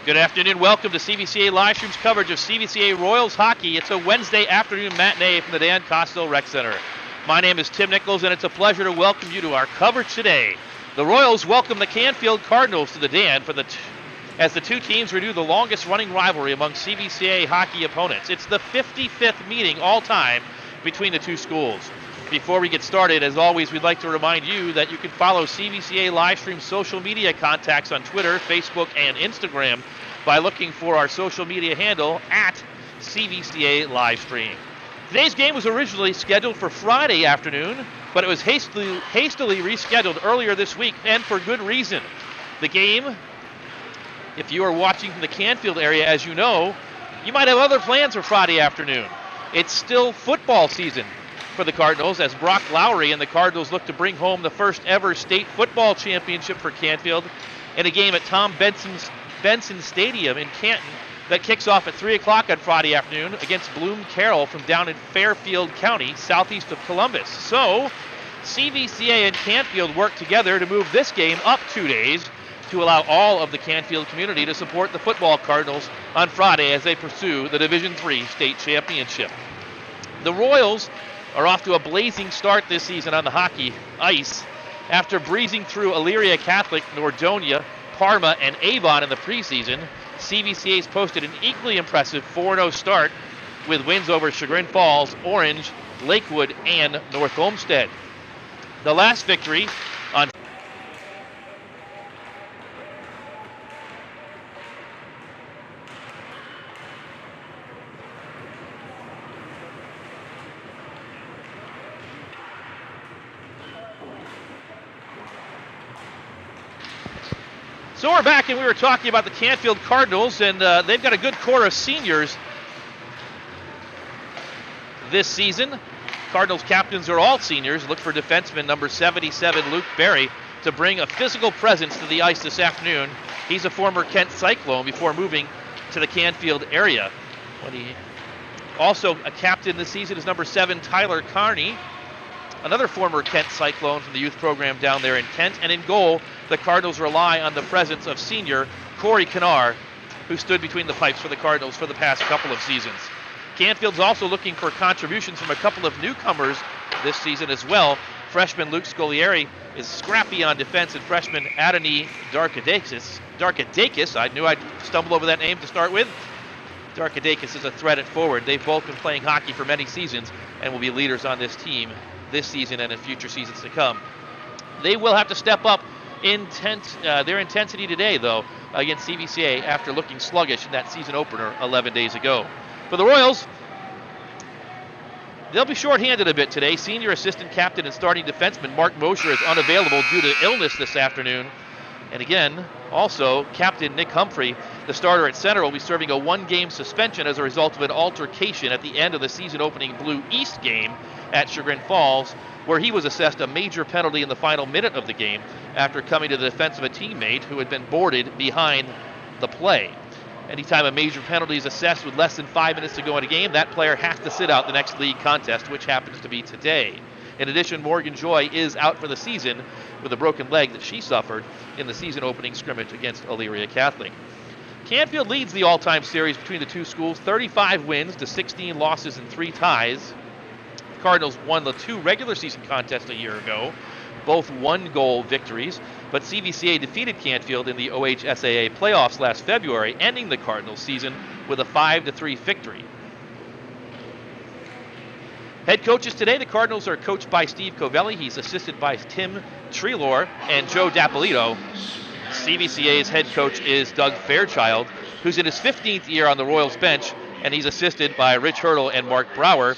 Good afternoon. Welcome to CVCA Livestream's coverage of CVCA Royals hockey. It's a Wednesday afternoon matinee from the Dan Kostel Rec Center. My name is Tim Nichols, and it's a pleasure to welcome you to our coverage today. The Royals welcome the Canfield Cardinals to the Dan as the two teams renew the longest-running rivalry among CVCA hockey opponents. It's the 55th meeting all-time between the two schools. Before we get started, as always, we'd like to remind you that you can follow CVCA Livestream social media contacts on Twitter, Facebook, and Instagram by looking for our social media handle at CVCA Livestream. Today's game was originally scheduled for Friday afternoon, but it was hastily rescheduled earlier this week, and for good reason. The game, if you are watching from the Canfield area, as you know, you might have other plans for Friday afternoon. It's still football season for the Cardinals as Brock Lowry and the Cardinals look to bring home the first ever state football championship for Canfield in a game at Tom Benson Stadium in Canton that kicks off at 3 o'clock on Friday afternoon against Bloom Carroll from down in Fairfield County, southeast of Columbus. So, CVCA and Canfield work together to move this game up 2 days to allow all of the Canfield community to support the football Cardinals on Friday as they pursue the Division III state championship. The Royals are off to a blazing start this season on the hockey ice. After breezing through Elyria Catholic, Nordonia, Parma, and Avon in the preseason, CVCA's posted an equally impressive 4-0 start with wins over Chagrin Falls, Orange, Lakewood, and North Olmsted. The last victory on So we're back, and we were talking about the Canfield Cardinals, and they've got a good core of seniors this season. Cardinals captains are all seniors. Look for defenseman number 77, Luke Berry, to bring a physical presence to the ice this afternoon. He's a former Kent Cyclone before moving to the Canfield area. Also a captain this season is number 7, Tyler Carney, another former Kent Cyclone from the youth program down there in Kent. And in goal, the Cardinals rely on the presence of senior Corey Knar, who stood between the pipes for the Cardinals for the past couple of seasons. Canfield's also looking for contributions from a couple of newcomers this season as well. Freshman Luke Scolieri is scrappy on defense, and freshman Adoni Darkadakis, I knew I'd stumble over that name to start with. Darkadakis is a threat at forward. They've both been playing hockey for many seasons and will be leaders on this team this season and in future seasons to come. They will have to step up their intensity today, though, against CVCA after looking sluggish in that season opener 11 days ago. For the Royals, they'll be shorthanded a bit today. Senior assistant captain and starting defenseman Mark Mosher is unavailable due to illness this afternoon. And again, also, Captain Nick Humphrey, the starter at center, will be serving a one-game suspension as a result of an altercation at the end of the season-opening Blue East game at Chagrin Falls, where he was assessed a major penalty in the final minute of the game after coming to the defense of a teammate who had been boarded behind the play. Anytime a major penalty is assessed with less than 5 minutes to go in a game, that player has to sit out the next league contest, which happens to be today. In addition, Morgan Joy is out for the season with a broken leg that she suffered in the season-opening scrimmage against Elyria Catholic. Canfield leads the all-time series between the two schools, 35 wins to 16 losses and 3 ties. The Cardinals won the 2 regular season contests a year ago, both 1-goal victories, but CVCA defeated Canfield in the OHSAA playoffs last February, ending the Cardinals season with a 5-3 victory. Head coaches today, the Cardinals are coached by Steve Covelli. He's assisted by Tim Treloar and Joe Dapolito. CVCA's head coach is Doug Fairchild, who's in his 15th year on the Royals bench, and he's assisted by Rich Hurdle and Mark Brower.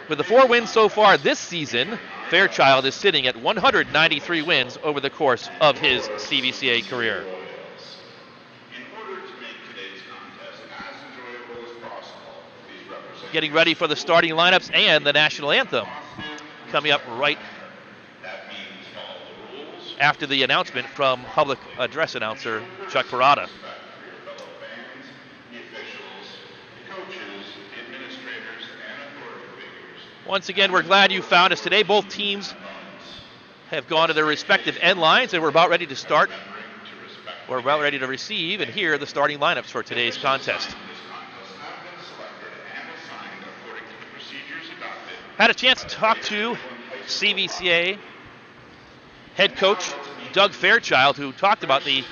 With the 4 wins so far this season, Fairchild is sitting at 193 wins over the course of his CVCA career. Getting ready for the starting lineups and the national anthem coming up right after the announcement from public address announcer Chuck Parada. Once again, we're glad you found us today. Both teams have gone to their respective end lines, and we're about ready to start We're about ready to receive and hear the starting lineups for today's contest. Had a chance to talk to CVCA head coach Doug Fairchild, who talked about the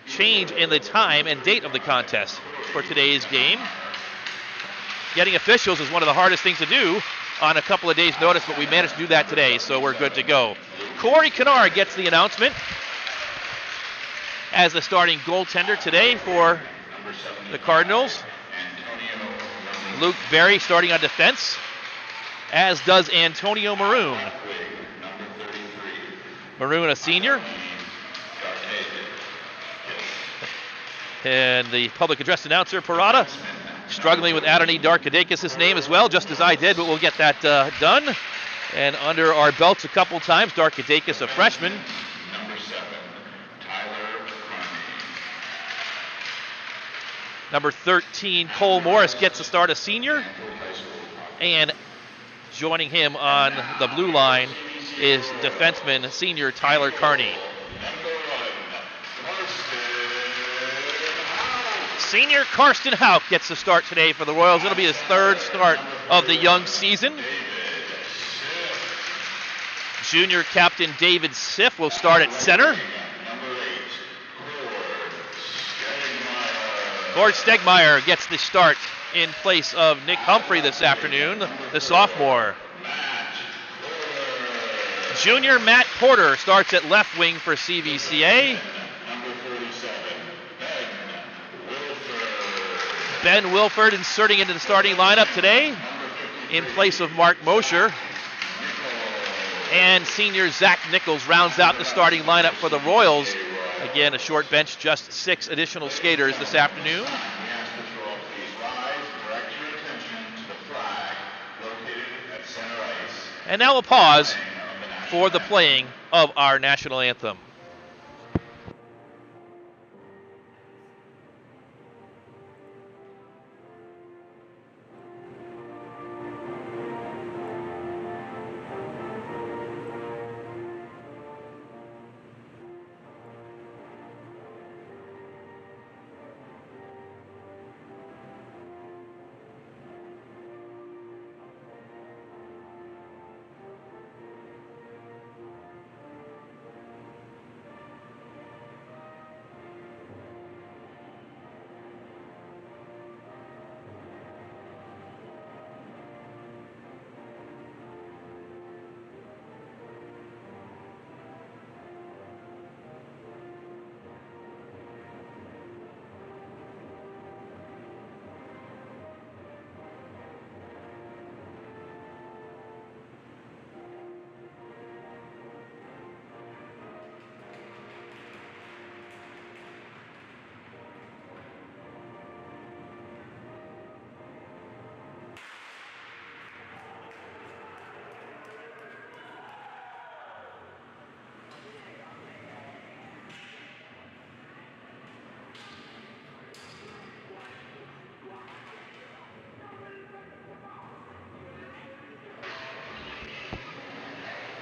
change in the time and date of the contest for today's game. Getting officials is one of the hardest things to do on a couple of days' notice, but we managed to do that today, so we're good to go. Corey Kennard gets the announcement as the starting goaltender today for the Cardinals. Luke Berry starting on defense, as does Antonio Maroon. Maroon, a senior. And the public address announcer, Parada, struggling with Adonai Darkadakis' name as well, just as I did, but we'll get that done. And under our belts a couple times, Darkadakis, a freshman. Number 13, Cole Morris gets a start, a senior. And joining him on the blue line is defenseman senior Tyler Carney. Senior Karsten Hauk gets the start today for the Royals. It'll be his third start of the young season. Junior captain David Siff will start at center. Gord Stegmeyer gets the start in place of Nick Humphrey this afternoon, the sophomore. Junior Matt Porter starts at left wing for CVCA. Ben Wilford inserting into the starting lineup today in place of Mark Mosher. And senior Zach Nichols rounds out the starting lineup for the Royals. Again, a short bench, just 6 additional skaters this afternoon. And now a pause for the playing of our national anthem.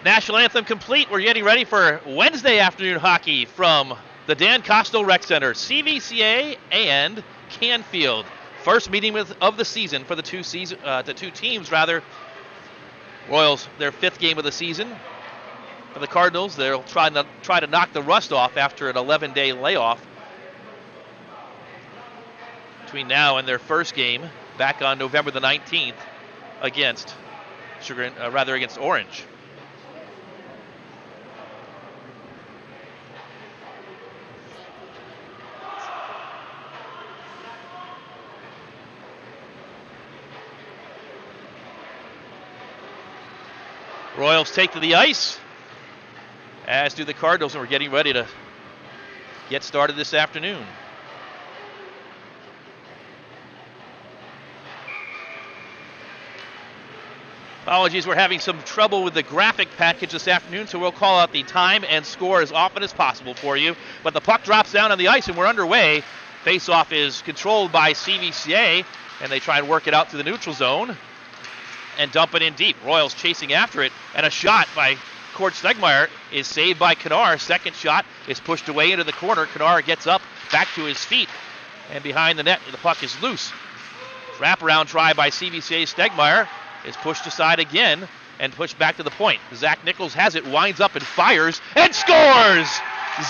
National anthem complete. We're getting ready for Wednesday afternoon hockey from the Dan Kostel Rec Center, CVCA and Canfield. First meeting of the season for the two teams. Royals, their 5th game of the season. For the Cardinals, they'll try to knock the rust off after an 11-day layoff between now and their first game back on November the 19th against Orange. Royals take to the ice, as do the Cardinals, and we're getting ready to get started this afternoon. Apologies, we're having some trouble with the graphic package this afternoon, so we'll call out the time and score as often as possible for you. But the puck drops down on the ice, and we're underway. Faceoff is controlled by CVCA, and they try and work it out to the neutral zone and dump it in deep. Royals chasing after it, and a shot by court, Stegmeyer is saved by Knar. Second shot is pushed away into the corner. Knar gets up, back to his feet, and behind the net, the puck is loose. Wraparound try by CVCA. Stegmeyer is pushed aside again and pushed back to the point. Zach Nichols has it, winds up and fires, and scores!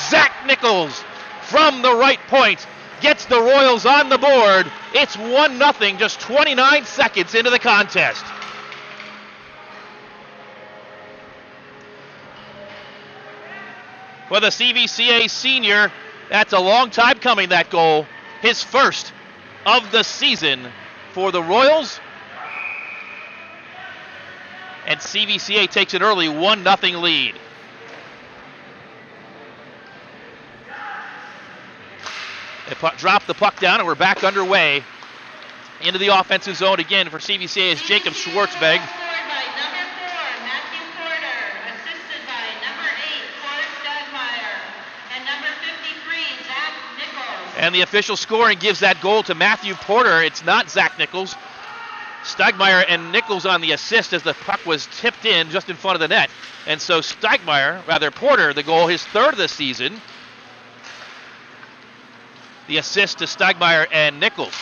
Zach Nichols from the right point gets the Royals on the board. It's 1-0, just 29 seconds into the contest. For the CVCA senior, that's a long time coming, that goal. His first of the season for the Royals. And CVCA takes an early 1-0 lead. They drop the puck down, and we're back underway. Into the offensive zone again for CVCA is Jacob Schwartzberg. And the official scoring gives that goal to Matthew Porter. It's not Zach Nichols. Stegmeyer and Nichols on the assist as the puck was tipped in just in front of the net. And so Porter, the goal, his third of the season. The assist to Stegmeyer and Nichols.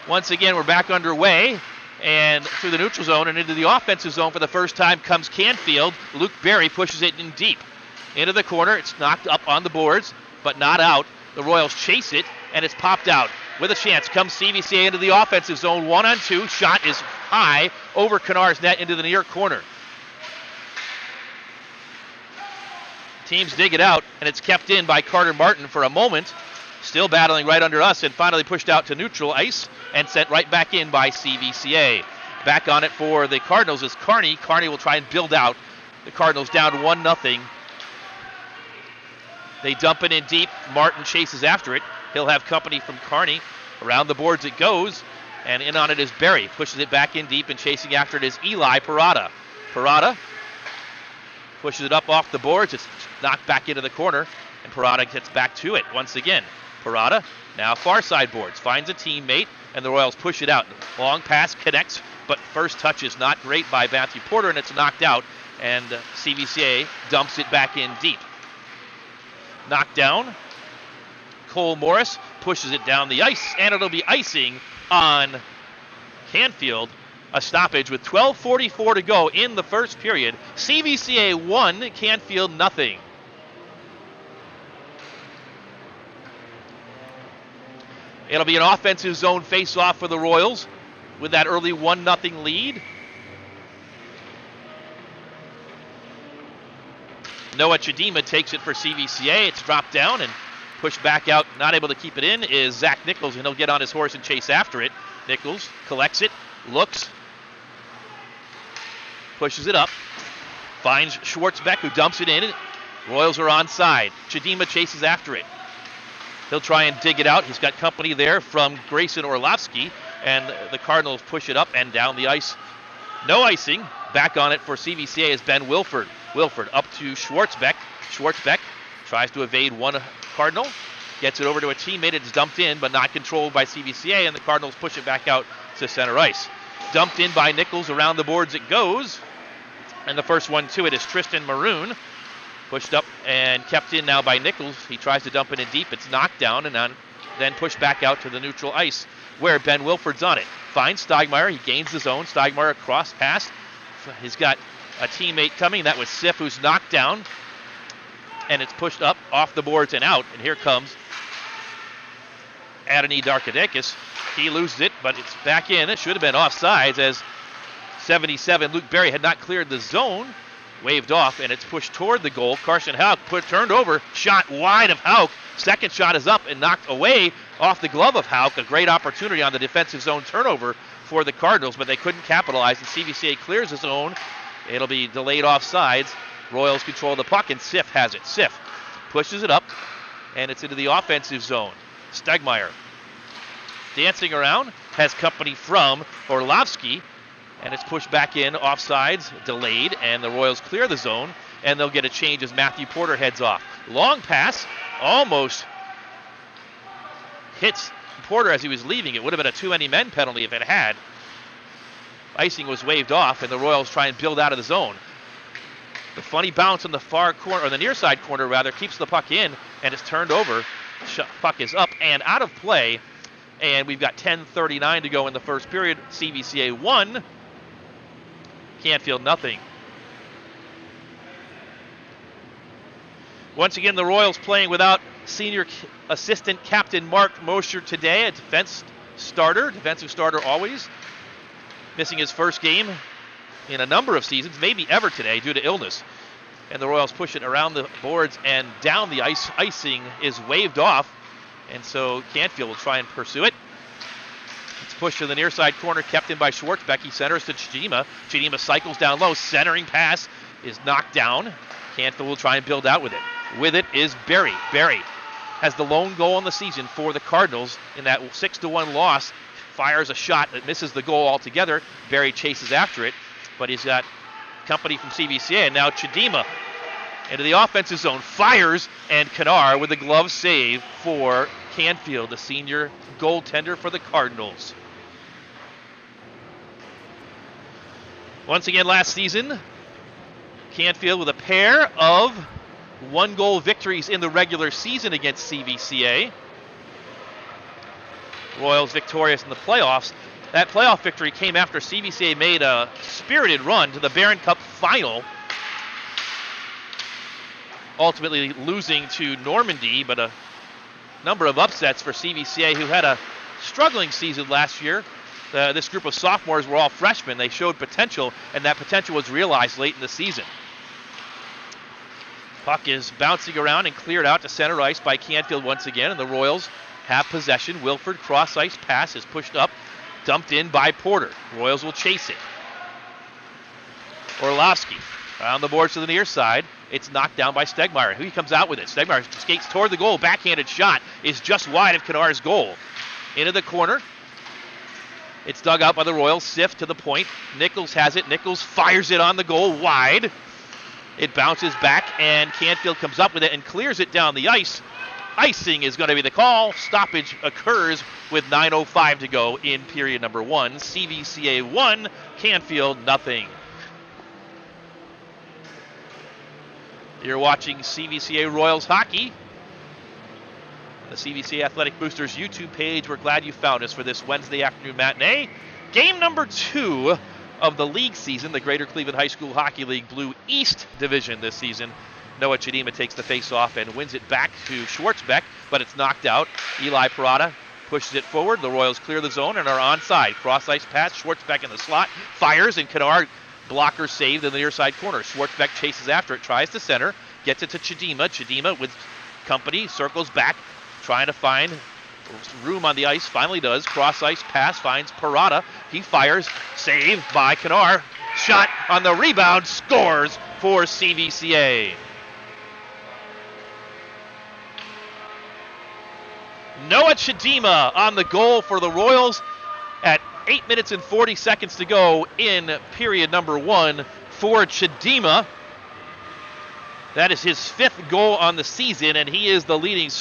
Once again, we're back underway. And through the neutral zone and into the offensive zone for the first time comes Canfield. Luke Berry pushes it in deep. Into the corner. It's knocked up on the boards, but not out. The Royals chase it, and it's popped out. With a chance comes CVCA into the offensive zone. 1-on-2. Shot is high over Knar's net into the near corner. Teams dig it out, and it's kept in by Carter Martin for a moment. Still battling right under us, and finally pushed out to neutral ice and sent right back in by CVCA. Back on it for the Cardinals is Kearney. Kearney will try and build out. The Cardinals down 1-0. They dump it in deep. Martin chases after it. He'll have company from Kearney. Around the boards it goes, and in on it is Berry. Pushes it back in deep, and chasing after it is Eli Parada. Parada pushes it up off the boards. It's knocked back into the corner, and Parada gets back to it once again. Parada now far side boards. Finds a teammate, and the Royals push it out. Long pass connects, but first touch is not great by Matthew Porter, and it's knocked out, and CVCA dumps it back in deep. Knocked down. Cole Morris pushes it down the ice, and it'll be icing on Canfield. A stoppage with 12:44 to go in the first period. CVCA 1, Canfield 0. It'll be an offensive zone face-off for the Royals with that early 1-0 lead. Noah Chidima takes it for CVCA. It's dropped down and pushed back out. Not able to keep it in is Zach Nichols, and he'll get on his horse and chase after it. Nichols collects it, looks, pushes it up, finds Schwartzbeck, who dumps it in. Royals are onside. Chidima chases after it. He'll try and dig it out. He's got company there from Grayson Orlovsky, and the Cardinals push it up and down the ice. No icing. Back on it for CVCA is Ben Wilford. Wilford up to Schwartzbeck. Schwartzbeck tries to evade one Cardinal. Gets it over to a teammate. It's dumped in, but not controlled by CVCA, and the Cardinals push it back out to center ice. Dumped in by Nichols. Around the boards it goes. And the first one to it is Tristan Maroon. Pushed up and kept in now by Nichols. He tries to dump it in deep. It's knocked down and then pushed back out to the neutral ice where Ben Wilford's on it. Finds Stegmeyer. He gains the zone. Stegmeyer across pass. He's got a teammate coming. That was Sif, who's knocked down. And it's pushed up off the boards and out. And here comes Adonai Darkadakis. He loses it, but it's back in. It should have been offsides as 77 Luke Berry had not cleared the zone. Waved off, and it's pushed toward the goal. Carson Hauk turned over, shot wide of Hauk. Second shot is up and knocked away off the glove of Hauk. A great opportunity on the defensive zone turnover for the Cardinals, but they couldn't capitalize. And CVCA clears the zone. It'll be delayed offsides. Royals control the puck, and Sif has it. Sif pushes it up, and it's into the offensive zone. Stegmeyer dancing around, has company from Orlovsky. And it's pushed back in, offsides, delayed, and the Royals clear the zone, and they'll get a change as Matthew Porter heads off. Long pass, almost hits Porter as he was leaving. It would have been a too-many-men penalty if it had. Icing was waved off, and the Royals try and build out of the zone. The funny bounce on the far corner, or the near side corner rather, keeps the puck in, and it's turned over. Puck is up and out of play, and we've got 10:39 to go in the first period. CVCA 1, Canfield nothing. Once again, the Royals playing without senior assistant captain Mark Mosher today, a defensive starter always, missing his first game in a number of seasons, maybe ever today due to illness. And the Royals push it around the boards and down the ice. Icing is waved off, and so Canfield will try and pursue it. It's pushed to the near side corner, kept in by Schwartzbeck. He centers to Chidima. Chidima cycles down low. Centering pass is knocked down. Canfield will try and build out with it. With it is Barry. Barry has the lone goal in the season for the Cardinals in that 6-1 loss. Fires a shot that misses the goal altogether. Barry chases after it, but he's got company from CVCA, and now Chidima into the offensive zone, fires, and Kanar with a glove save for Canfield, the senior goaltender for the Cardinals. Once again last season, Canfield with a pair of one-goal victories in the regular season against CVCA. Royals victorious in the playoffs. That playoff victory came after CVCA made a spirited run to the Barron Cup final, ultimately losing to Normandy, but a number of upsets for CVCA, who had a struggling season last year. This group of sophomores were all freshmen. They showed potential, and that potential was realized late in the season. Puck is bouncing around and cleared out to center ice by Canfield once again, and the Royals have possession. Wilford cross-ice pass is pushed up, dumped in by Porter. Royals will chase it. Orlovsky around the boards to the near side. It's knocked down by Stegmeyer. He comes out with it. Stegmeyer skates toward the goal. Backhanded shot is just wide of Kanar's goal. Into the corner. It's dug out by the Royals. Sift to the point. Nichols has it. Nichols fires it on the goal wide. It bounces back, and Canfield comes up with it and clears it down the ice. Icing is going to be the call. Stoppage occurs with 9:05 to go in period number 1. CVCA 1, Canfield nothing. You're watching CVCA Royals hockey. The CVCA Athletic Boosters YouTube page. We're glad you found us for this Wednesday afternoon matinee. Game number 2 of the league season, the Greater Cleveland High School Hockey League Blue East Division this season. Noah Chidima takes the face-off and wins it back to Schwartzbeck, but it's knocked out. Eli Parada pushes it forward. The Royals clear the zone and are onside. Cross-ice pass, Schwartzbeck in the slot, fires, and Kanar blocker saved in the near side corner. Schwartzbeck chases after it, tries to center, gets it to Chidima. Chidima with company, circles back, trying to find room on the ice, finally does. Cross-ice pass, finds Parada. He fires, saved by Kanar. Shot on the rebound, scores for CVCA. Noah Chidima on the goal for the Royals at 8 minutes and 40 seconds to go in period number 1 for Chidima. That is his 5th goal on the season, and he is the leading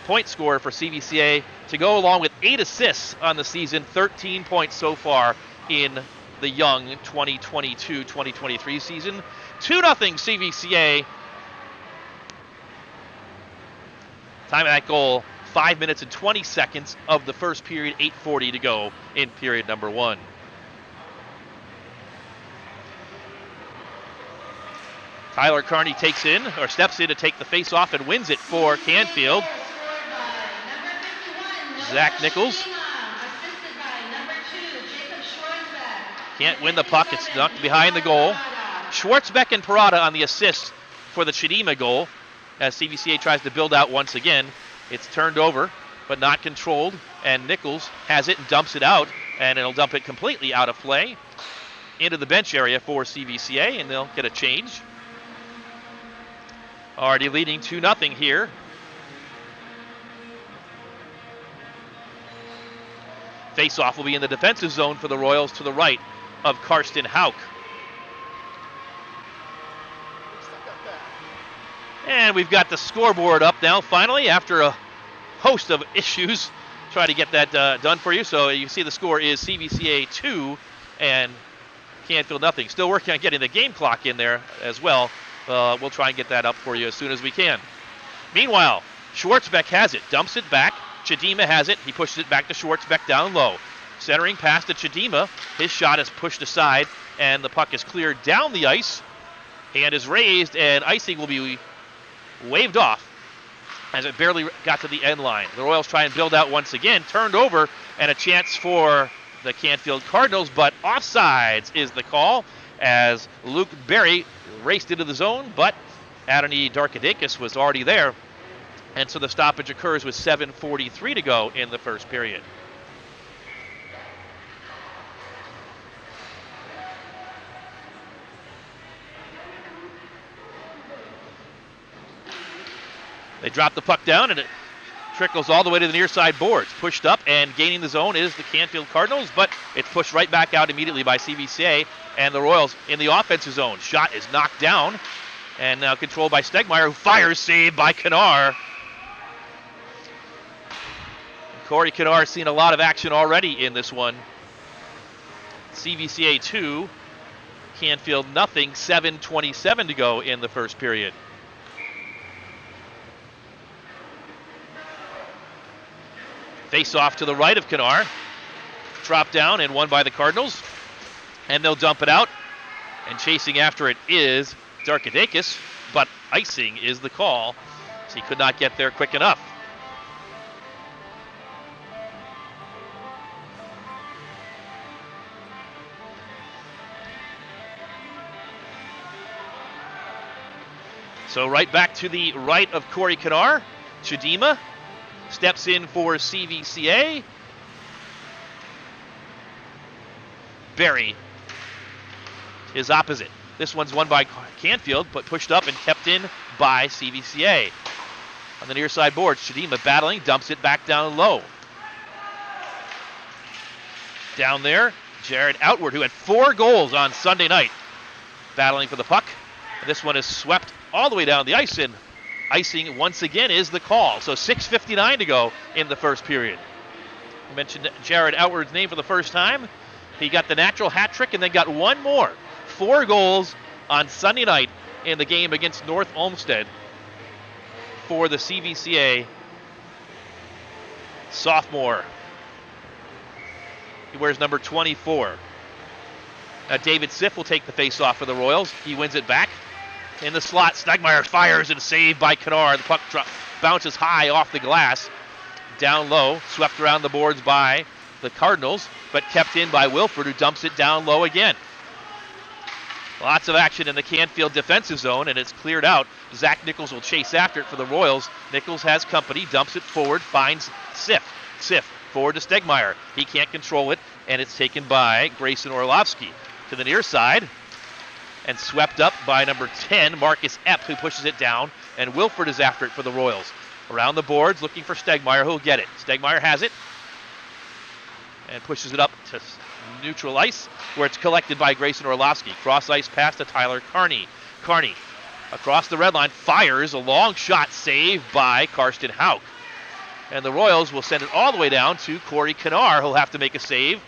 point scorer for CVCA to go along with 8 assists on the season, 13 points so far in the young 2022-2023 season. 2-0 CVCA. Time of that goal, 5 minutes and 20 seconds of the first period, 8:40 to go in period number 1. Tyler Carney steps in to take the face-off and wins it for Canfield. Zach Nichols can't win the puck. It's knocked behind the goal. Schwartzbeck and Parada on the assist for the Chidima goal. As CVCA tries to build out once again, it's turned over, but not controlled, and Nichols has it and dumps it out, and it'll dump it completely out of play into the bench area for CVCA, and they'll get a change. Already leading 2-0 here. Face-off will be in the defensive zone for the Royals to the right of Karsten Hauk. And we've got the scoreboard up now, finally, after a host of issues. Try to get that done for you. So you see the score is CVCA 2 and Canfield nothing. Still working on getting the game clock in there as well. We'll try and get that up for you as soon as we can. Meanwhile, Schwartzbeck has it. Dumps it back. Chidima has it. He pushes it back to Schwartzbeck down low. Centering pass to Chidima. His shot is pushed aside, and the puck is cleared down the ice. Hand is raised, and icing will be waved off as it barely got to the end line. The Royals try and build out once again. Turned over, and a chance for the Canfield Cardinals, but offsides is the call as Luke Berry raced into the zone, but Adoni Darkadakis was already there, and so the stoppage occurs with 7:43 to go in the first period. They drop the puck down, and it trickles all the way to the near side boards. Pushed up and gaining the zone is the Canfield Cardinals, but it's pushed right back out immediately by CVCA, and the Royals in the offensive zone. Shot is knocked down, and now controlled by Stegmeyer, who fires, saved by Kennard. Corey Kennard seen a lot of action already in this one. CVCA 2, Canfield nothing, 7:27 to go in the first period. Face off to the right of Kennard. Dropped down and won by the Cardinals. And they'll dump it out. And chasing after it is Darkadakis, but icing is the call, so he could not get there quick enough. So right back to the right of Corey Kennard. Chidima steps in for CVCA. Berry is opposite. This one's won by Canfield, but pushed up and kept in by CVCA. On the near side boards, Chidima battling, dumps it back down low. Down there, Jared Outward, who had 4 goals on Sunday night, battling for the puck. This one is swept all the way down the ice, and icing once again is the call. So 6:59 to go in the first period. I mentioned Jared Outward's name for the first time. He got the natural hat trick and then got one more. 4 goals on Sunday night in the game against North Olmsted for the CVCA sophomore. He wears number 24. David Siff will take the face-off for the Royals. He wins it back. In the slot, Stegmeyer fires and saved by Kennard. The puck bounces high off the glass. Down low, swept around the boards by the Cardinals, but kept in by Wilford, who dumps it down low again. Lots of action in the Canfield defensive zone, and it's cleared out. Zach Nichols will chase after it for the Royals. Nichols has company, dumps it forward, finds Siff. Siff forward to Stegmeyer. He can't control it, and it's taken by Grayson Orlovsky to the near side. And swept up by number 10, Marcus Epp, who pushes it down, and Wilford is after it for the Royals. Around the boards, looking for Stegmeyer, who'll get it. Stegmeyer has it, and pushes it up to neutral ice, where it's collected by Grayson Orlovsky. Cross ice pass to Tyler Carney. Carney, across the red line, fires a long shot, saved by Karsten Hauk. And the Royals will send it all the way down to Corey Kennard, who'll have to make a save.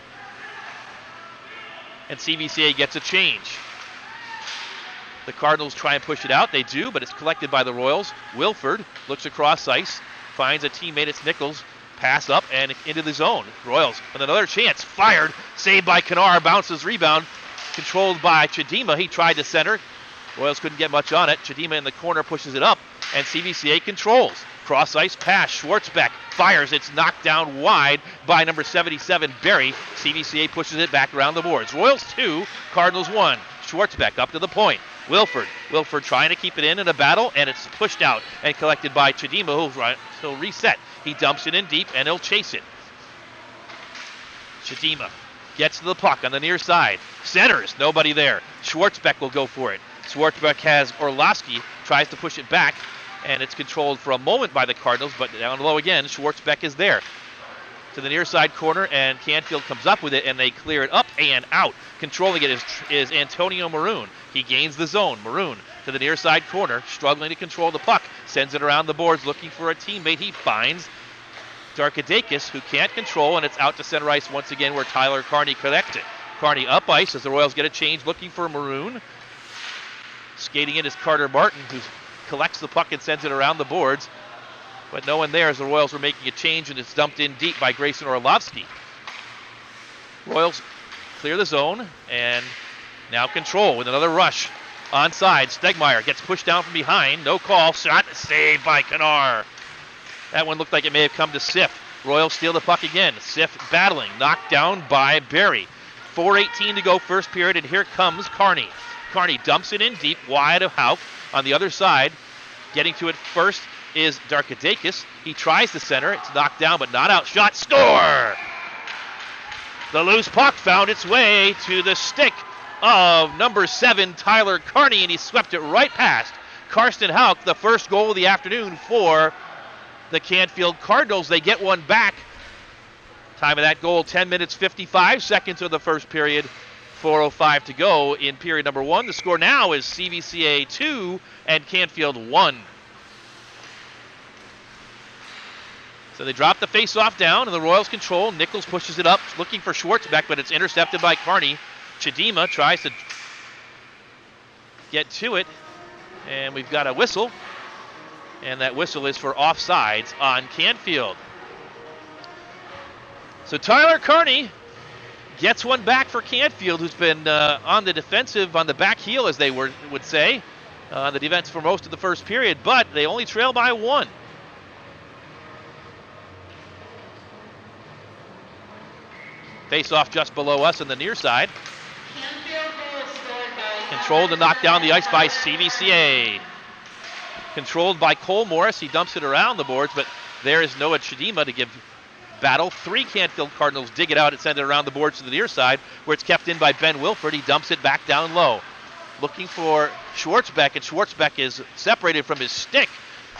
And CVCA gets a change. The Cardinals try and push it out. They do, but it's collected by the Royals. Wilford looks across ice, finds a teammate. It's Nichols. Pass up and into the zone. Royals with another chance. Fired. Saved by Kennard. Bounces rebound. Controlled by Chidima. He tried to center. Royals couldn't get much on it. Chidima in the corner pushes it up, and CVCA controls. Cross ice pass. Schwartzbeck fires. It's knocked down wide by number 77, Berry. CVCA pushes it back around the boards. Royals 2, Cardinals 1. Schwartzbeck up to the point. Wilford trying to keep it in a battle, and it's pushed out and collected by Chidima, who'll reset. He dumps it in deep, and he'll chase it. Chidima gets to the puck on the near side. Centers, nobody there. Schwartzbeck will go for it. Schwartzbeck has Orlovsky, tries to push it back, and it's controlled for a moment by the Cardinals, but down low again, Schwartzbeck is there. To the near side corner, and Canfield comes up with it, and they clear it up and out. Controlling it is Antonio Maroon. He gains the zone. Maroon to the near side corner, struggling to control the puck. Sends it around the boards, looking for a teammate. He finds Darkadakis, who can't control, and it's out to center ice once again, where Tyler Carney collects it. Kearney up ice as the Royals get a change, looking for Maroon. Skating in is Carter Martin, who collects the puck and sends it around the boards. But no one there as the Royals were making a change, and it's dumped in deep by Grayson Orlovsky. Royals clear the zone and now control with another rush. Onside, Stegmeyer gets pushed down from behind. No call. Shot saved by Kanar. That one looked like it may have come to Sif. Royals steal the puck again. Sif battling. Knocked down by Berry. 4:18 to go first period, and here comes Kearney. Kearney dumps it in deep, wide of Houck. On the other side, getting to it first is Darkadakis. He tries the center. It's knocked down, but not out. Shot. Score! The loose puck found its way to the stick of number 7, Tyler Kearney, and he swept it right past Karsten Houck. The first goal of the afternoon for the Canfield Cardinals. They get one back. Time of that goal, 10 minutes, 55 seconds of the first period. 4:05 to go in period number 1. The score now is CVCA 2 and Canfield 1. So they drop the face-off down, and the Royals control. Nichols pushes it up, looking for Schwartzbeck, but it's intercepted by Kearney. Chidima tries to get to it, and we've got a whistle, and that whistle is for offsides on Canfield. So Tyler Kearney gets one back for Canfield, who's been on the defensive, on the back heel, as they would say, the defense for most of the first period, but they only trail by 1. Face-off just below us on the near side. Controlled and knocked down the ice by CVCA. Controlled by Cole Morris. He dumps it around the boards, but there is Noah Chidima to give battle. 3 Canfield Cardinals dig it out and send it around the boards to the near side, where it's kept in by Ben Wilford. He dumps it back down low. Looking for Schwartzbeck, and Schwartzbeck is separated from his stick.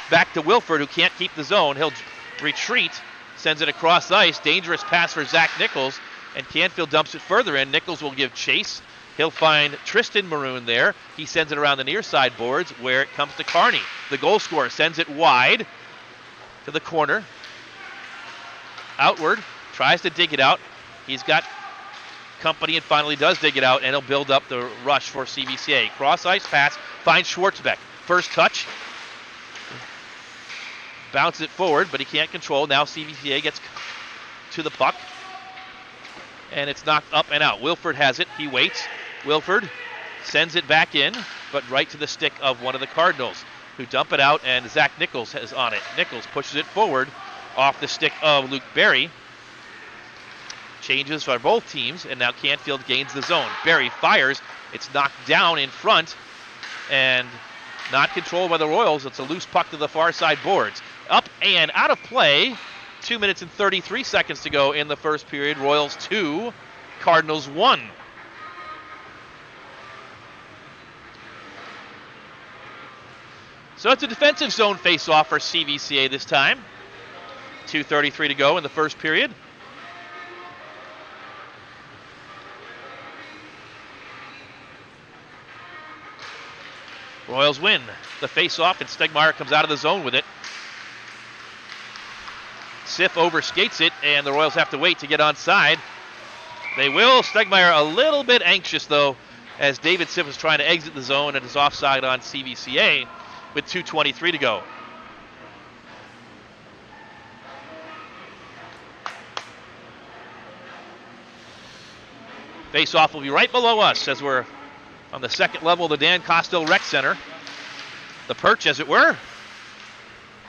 Back to Wilford, who can't keep the zone. He'll retreat, sends it across ice. Dangerous pass for Zach Nichols, and Canfield dumps it further in. Nichols will give chase. He'll find Tristan Maroon there. He sends it around the near side boards, where it comes to Kearney. The goal scorer sends it wide to the corner. Outward, tries to dig it out. He's got company and finally does dig it out, and he'll build up the rush for CVCA. Cross ice pass, finds Schwartzbeck. First touch. Bounces it forward, but he can't control. Now CVCA gets to the puck, and it's knocked up and out. Wilford has it. He waits. Wilford sends it back in, but right to the stick of one of the Cardinals, who dump it out, and Zach Nichols is on it. Nichols pushes it forward off the stick of Luke Berry. Changes for both teams, and now Canfield gains the zone. Berry fires. It's knocked down in front and not controlled by the Royals. It's a loose puck to the far side boards. Up and out of play. 2 minutes and 33 seconds to go in the first period. Royals 2, Cardinals 1. So it's a defensive zone face-off for CVCA this time. 2:33 to go in the first period. Royals win the face-off, and Stegmeyer comes out of the zone with it. Sif overskates it, and the Royals have to wait to get onside. They will. Stegmeyer a little bit anxious, though, as David Sif is trying to exit the zone and is offside on CVCA with 2:23 to go. Face-off will be right below us as we're on the second level of the Dan Kostel Rec Center. The perch, as it were.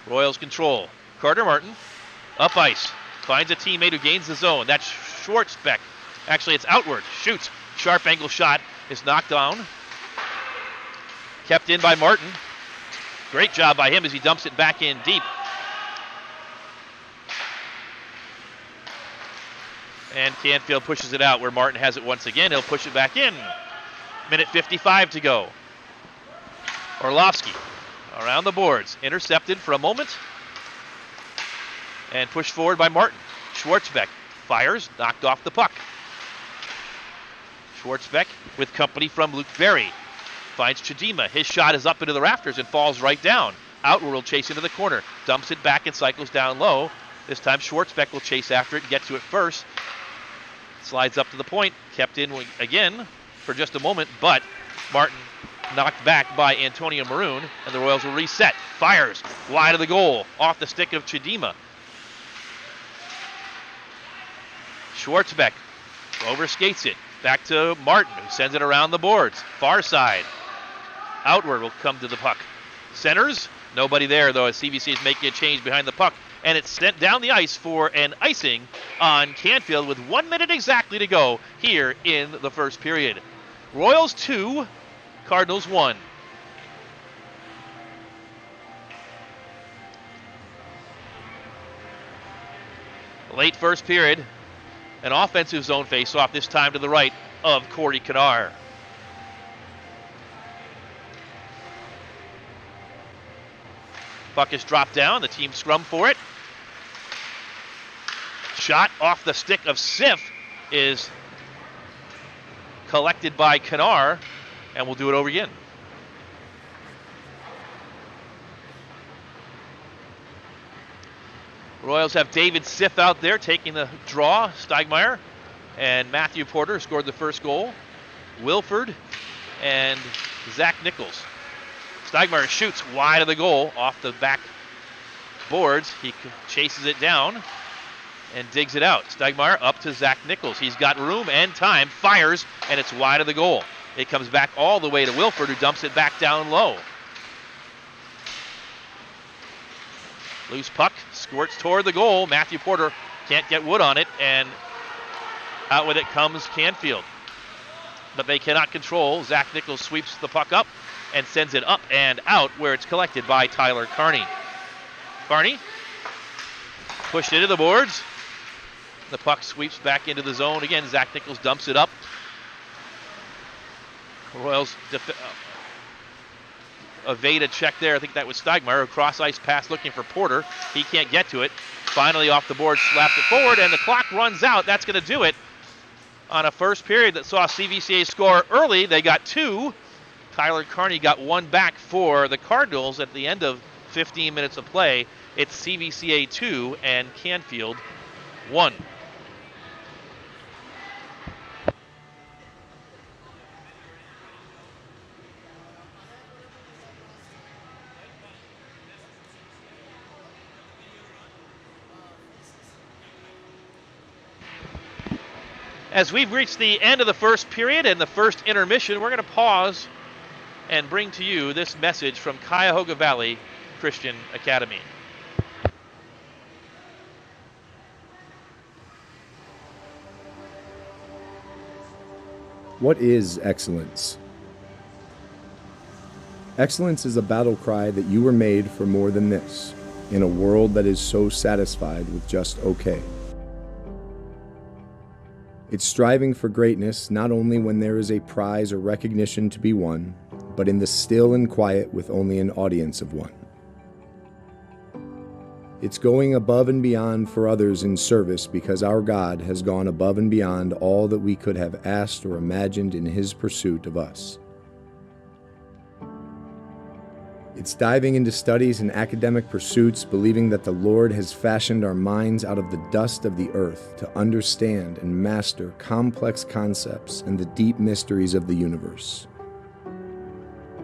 Royals control. Carter Martin, up ice. Finds a teammate who gains the zone. That's Schwartzbeck. Actually, it's outward. Shoots. Sharp angle shot is knocked down. Kept in by Martin. Great job by him as he dumps it back in deep. And Canfield pushes it out where Martin has it once again. He'll push it back in. Minute 55 to go. Orlovsky around the boards. Intercepted for a moment. And pushed forward by Martin. Schwartzbeck fires, knocked off the puck. Schwartzbeck with company from Luke Berry. Finds Chidima. His shot is up into the rafters and falls right down. Outward will chase into the corner. Dumps it back and cycles down low. This time Schwartzbeck will chase after it and get to it first. Slides up to the point, kept in again for just a moment, but Martin knocked back by Antonio Maroon, and the Royals will reset. Fires wide of the goal, off the stick of Chidima. Schwartzbeck overskates it. Back to Martin, who sends it around the boards. Far side. Outward will come to the puck. Centers, nobody there, though, as CVC is making a change behind the puck. And it's sent down the ice for an icing on Canfield with 1 minute exactly to go here in the first period. Royals 2, Cardinals 1. Late first period, an offensive zone face-off, this time to the right of Corey Kanar. Puck is dropped down, the team scrum for it. Shot off the stick of Sif is collected by Kanar, and we'll do it over again. Royals have David Sif out there taking the draw. Steigmeyer and Matthew Porter scored the first goal. Wilford and Zach Nichols. Steigmeyer shoots wide of the goal off the back boards. He chases it down and digs it out. Steigmeyer up to Zach Nichols. He's got room and time, fires, and it's wide of the goal. It comes back all the way to Wilford, who dumps it back down low. Loose puck, squirts toward the goal. Matthew Porter can't get wood on it, and out with it comes Canfield. But they cannot control. Zach Nichols sweeps the puck up and sends it up and out, where it's collected by Tyler Carney. Carney pushed into the boards. The puck sweeps back into the zone again. Zach Nichols dumps it up. Royals evade a check there. I think that was Steigmeyer. A cross-ice pass looking for Porter. He can't get to it. Finally off the board, slapped it forward, and the clock runs out. That's going to do it on a first period that saw CVCA score early. They got 2. Tyler Carney got 1 back for the Cardinals at the end of 15 minutes of play. It's CVCA 2 and Canfield 1. As we've reached the end of the first period and the first intermission, we're going to pause and bring to you this message from Cuyahoga Valley Christian Academy. What is excellence? Excellence is a battle cry that you were made for more than this, in a world that is so satisfied with just okay. It's striving for greatness not only when there is a prize or recognition to be won, but in the still and quiet with only an audience of one. It's going above and beyond for others in service because our God has gone above and beyond all that we could have asked or imagined in His pursuit of us. It's diving into studies and academic pursuits, believing that the Lord has fashioned our minds out of the dust of the earth to understand and master complex concepts and the deep mysteries of the universe.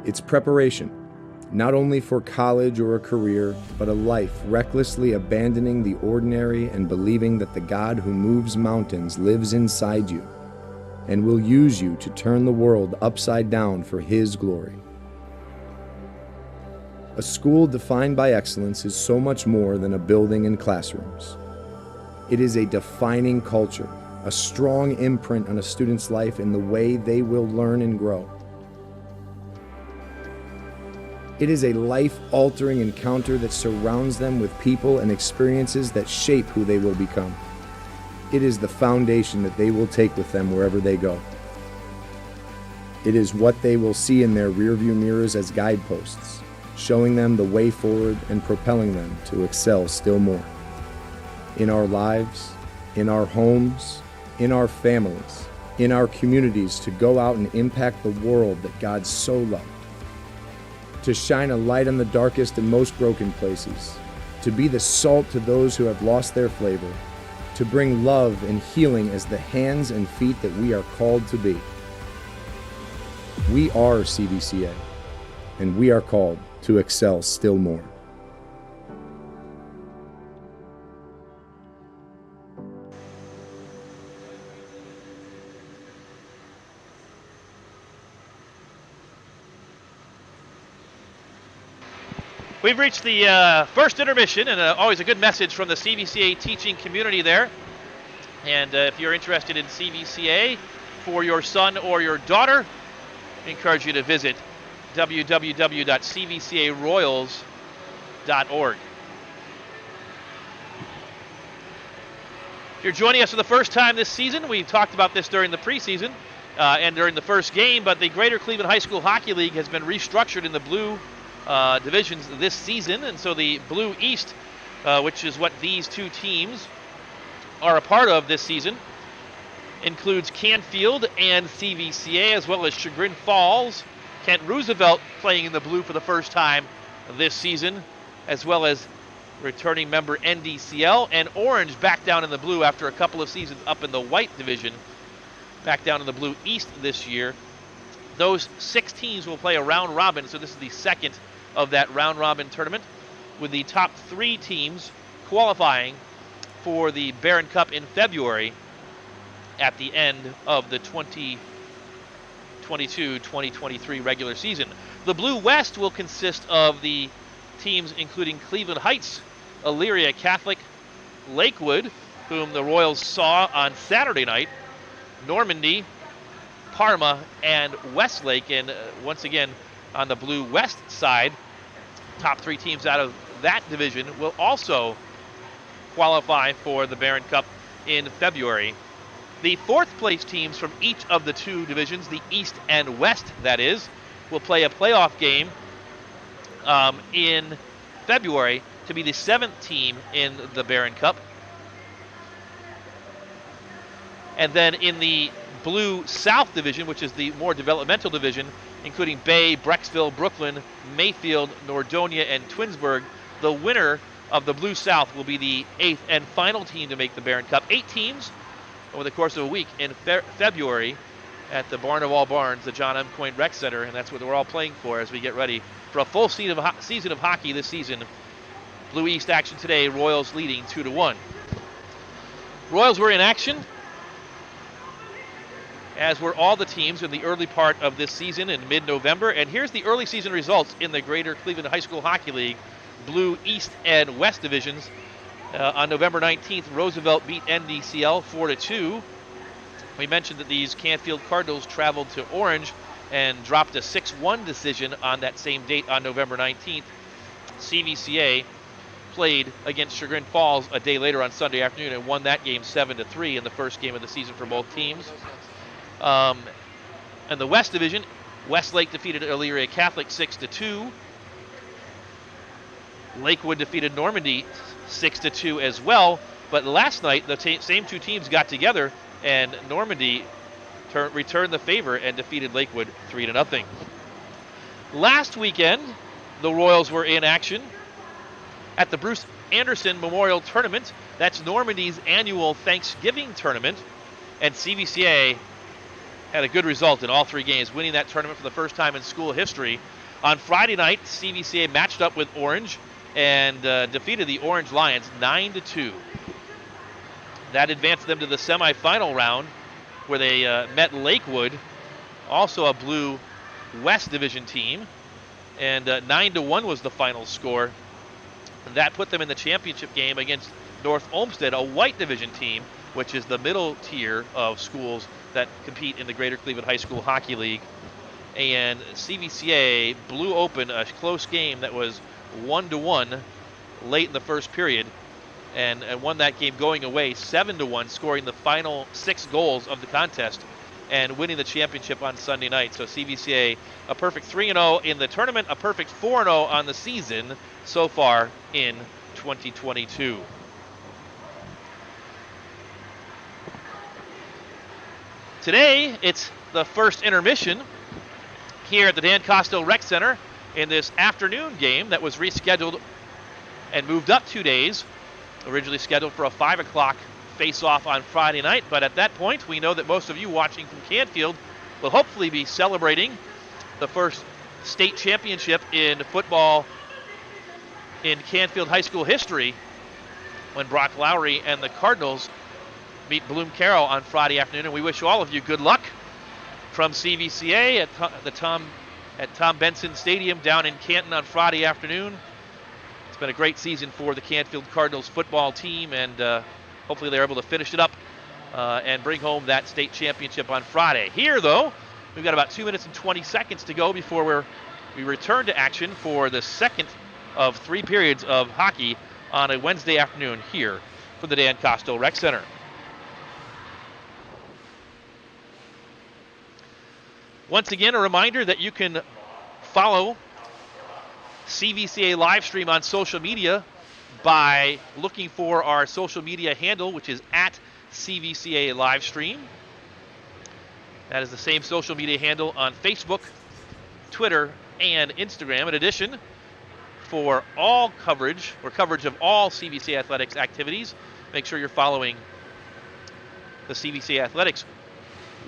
It's preparation, not only for college or a career, but a life recklessly abandoning the ordinary and believing that the God who moves mountains lives inside you and will use you to turn the world upside down for His glory. A school defined by excellence is so much more than a building and classrooms. It is a defining culture, a strong imprint on a student's life in the way they will learn and grow. It is a life-altering encounter that surrounds them with people and experiences that shape who they will become. It is the foundation that they will take with them wherever they go. It is what they will see in their rearview mirrors as guideposts, showing them the way forward and propelling them to excel still more. In our lives, in our homes, in our families, in our communities, to go out and impact the world that God so loved. To shine a light on the darkest and most broken places. To be the salt to those who have lost their flavor. to bring love and healing as the hands and feet that we are called to be. We are CVCA, and we are called to excel still more. We've reached the first intermission, and always a good message from the CVCA teaching community there. And if you're interested in CVCA for your son or your daughter, I encourage you to visit www.cvcaroyals.org. If you're joining us for the first time this season, we talked about this during the preseason and during the first game, but the Greater Cleveland High School Hockey League has been restructured in the blue divisions this season, and so the Blue East, which is what these two teams are a part of this season, includes Canfield and CVCA, as well as Chagrin Falls, Kent Roosevelt playing in the blue for the first time this season, as well as returning member NDCL, and Orange back down in the blue after a couple of seasons up in the white division, back down in the Blue East this year. Those 6 teams will play a round robin, so this is the second of that round robin tournament, with the top 3 teams qualifying for the Barron Cup in February at the end of the 2022-2023 regular season. The Blue West will consist of the teams including Cleveland Heights, Elyria Catholic, Lakewood, whom the Royals saw on Saturday night, Normandy, Parma, and Westlake. And once again, on the Blue West side, top 3 teams out of that division will also qualify for the Barron Cup in February. The 4th place teams from each of the 2 divisions, the East and West that is, will play a playoff game in February to be the 7th team in the Barron Cup. And then in the Blue South division, which is the more developmental division, including Bay, Brecksville, Brooklyn, Mayfield, Nordonia, and Twinsburg, the winner of the Blue South will be the 8th and final team to make the Barron Cup. 8 teams over the course of a week in February at the Barn of All Barns, the John M. Coyne Rec Center, and that's what we're all playing for as we get ready for a full season of hockey this season. Blue East action today, Royals leading 2-1. Royals were in action, as were all the teams in the early part of this season in mid-November. And here's the early season results in the Greater Cleveland High School Hockey League, Blue East and West divisions. On November 19th, Roosevelt beat NDCL 4-2. We mentioned that these Canfield Cardinals traveled to Orange and dropped a 6-1 decision on that same date on November 19th. CVCA played against Chagrin Falls a day later on Sunday afternoon and won that game 7-3 in the first game of the season for both teams. And the West Division, Westlake defeated Elyria Catholic 6-2. Lakewood defeated Normandy 6-2 as well. But last night, the same 2 teams got together, and Normandy returned the favor and defeated Lakewood 3-0. Last weekend, the Royals were in action at the Bruce Anderson Memorial Tournament. That's Normandy's annual Thanksgiving tournament, and CVCA had a good result in all 3 games, winning that tournament for the first time in school history. On Friday night, CVCA matched up with Orange and defeated the Orange Lions 9-2. That advanced them to the semifinal round, where they met Lakewood, also a Blue West Division team, and 9-1 was the final score. And that put them in the championship game against North Olmsted, a White Division team, which is the middle tier of schools that compete in the Greater Cleveland High School Hockey League. And CVCA blew open a close game that was 1-1 late in the first period, and won that game going away 7-1, scoring the final 6 goals of the contest and winning the championship on Sunday night. So CVCA, a perfect 3-0 in the tournament, a perfect 4-0 on the season so far in 2022. Today, it's the first intermission here at the Dan Kostel Rec Center in this afternoon game that was rescheduled and moved up 2 days, originally scheduled for a 5 o'clock face off on Friday night. But at that point, we know that most of you watching from Canfield will hopefully be celebrating the first state championship in football in Canfield High School history when Brock Lowry and the Cardinals meet Bloom Carroll on Friday afternoon. And we wish all of you good luck from CVCA at Tom Benson Stadium down in Canton on Friday afternoon. It's been a great season for the Canfield Cardinals football team, and hopefully they're able to finish it up and bring home that state championship on Friday. Here, though, we've got about 2 minutes and 20 seconds to go before we return to action for the second of 3 periods of hockey on a Wednesday afternoon here from the Dan Kostel Rec Center. Once again, a reminder that you can follow CVCA live stream on social media by looking for our social media handle, which is at CVCA Livestream. That is the same social media handle on Facebook, Twitter, and Instagram. In addition, for all coverage, or coverage of all CVCA Athletics activities, make sure you're following the CVCA Athletics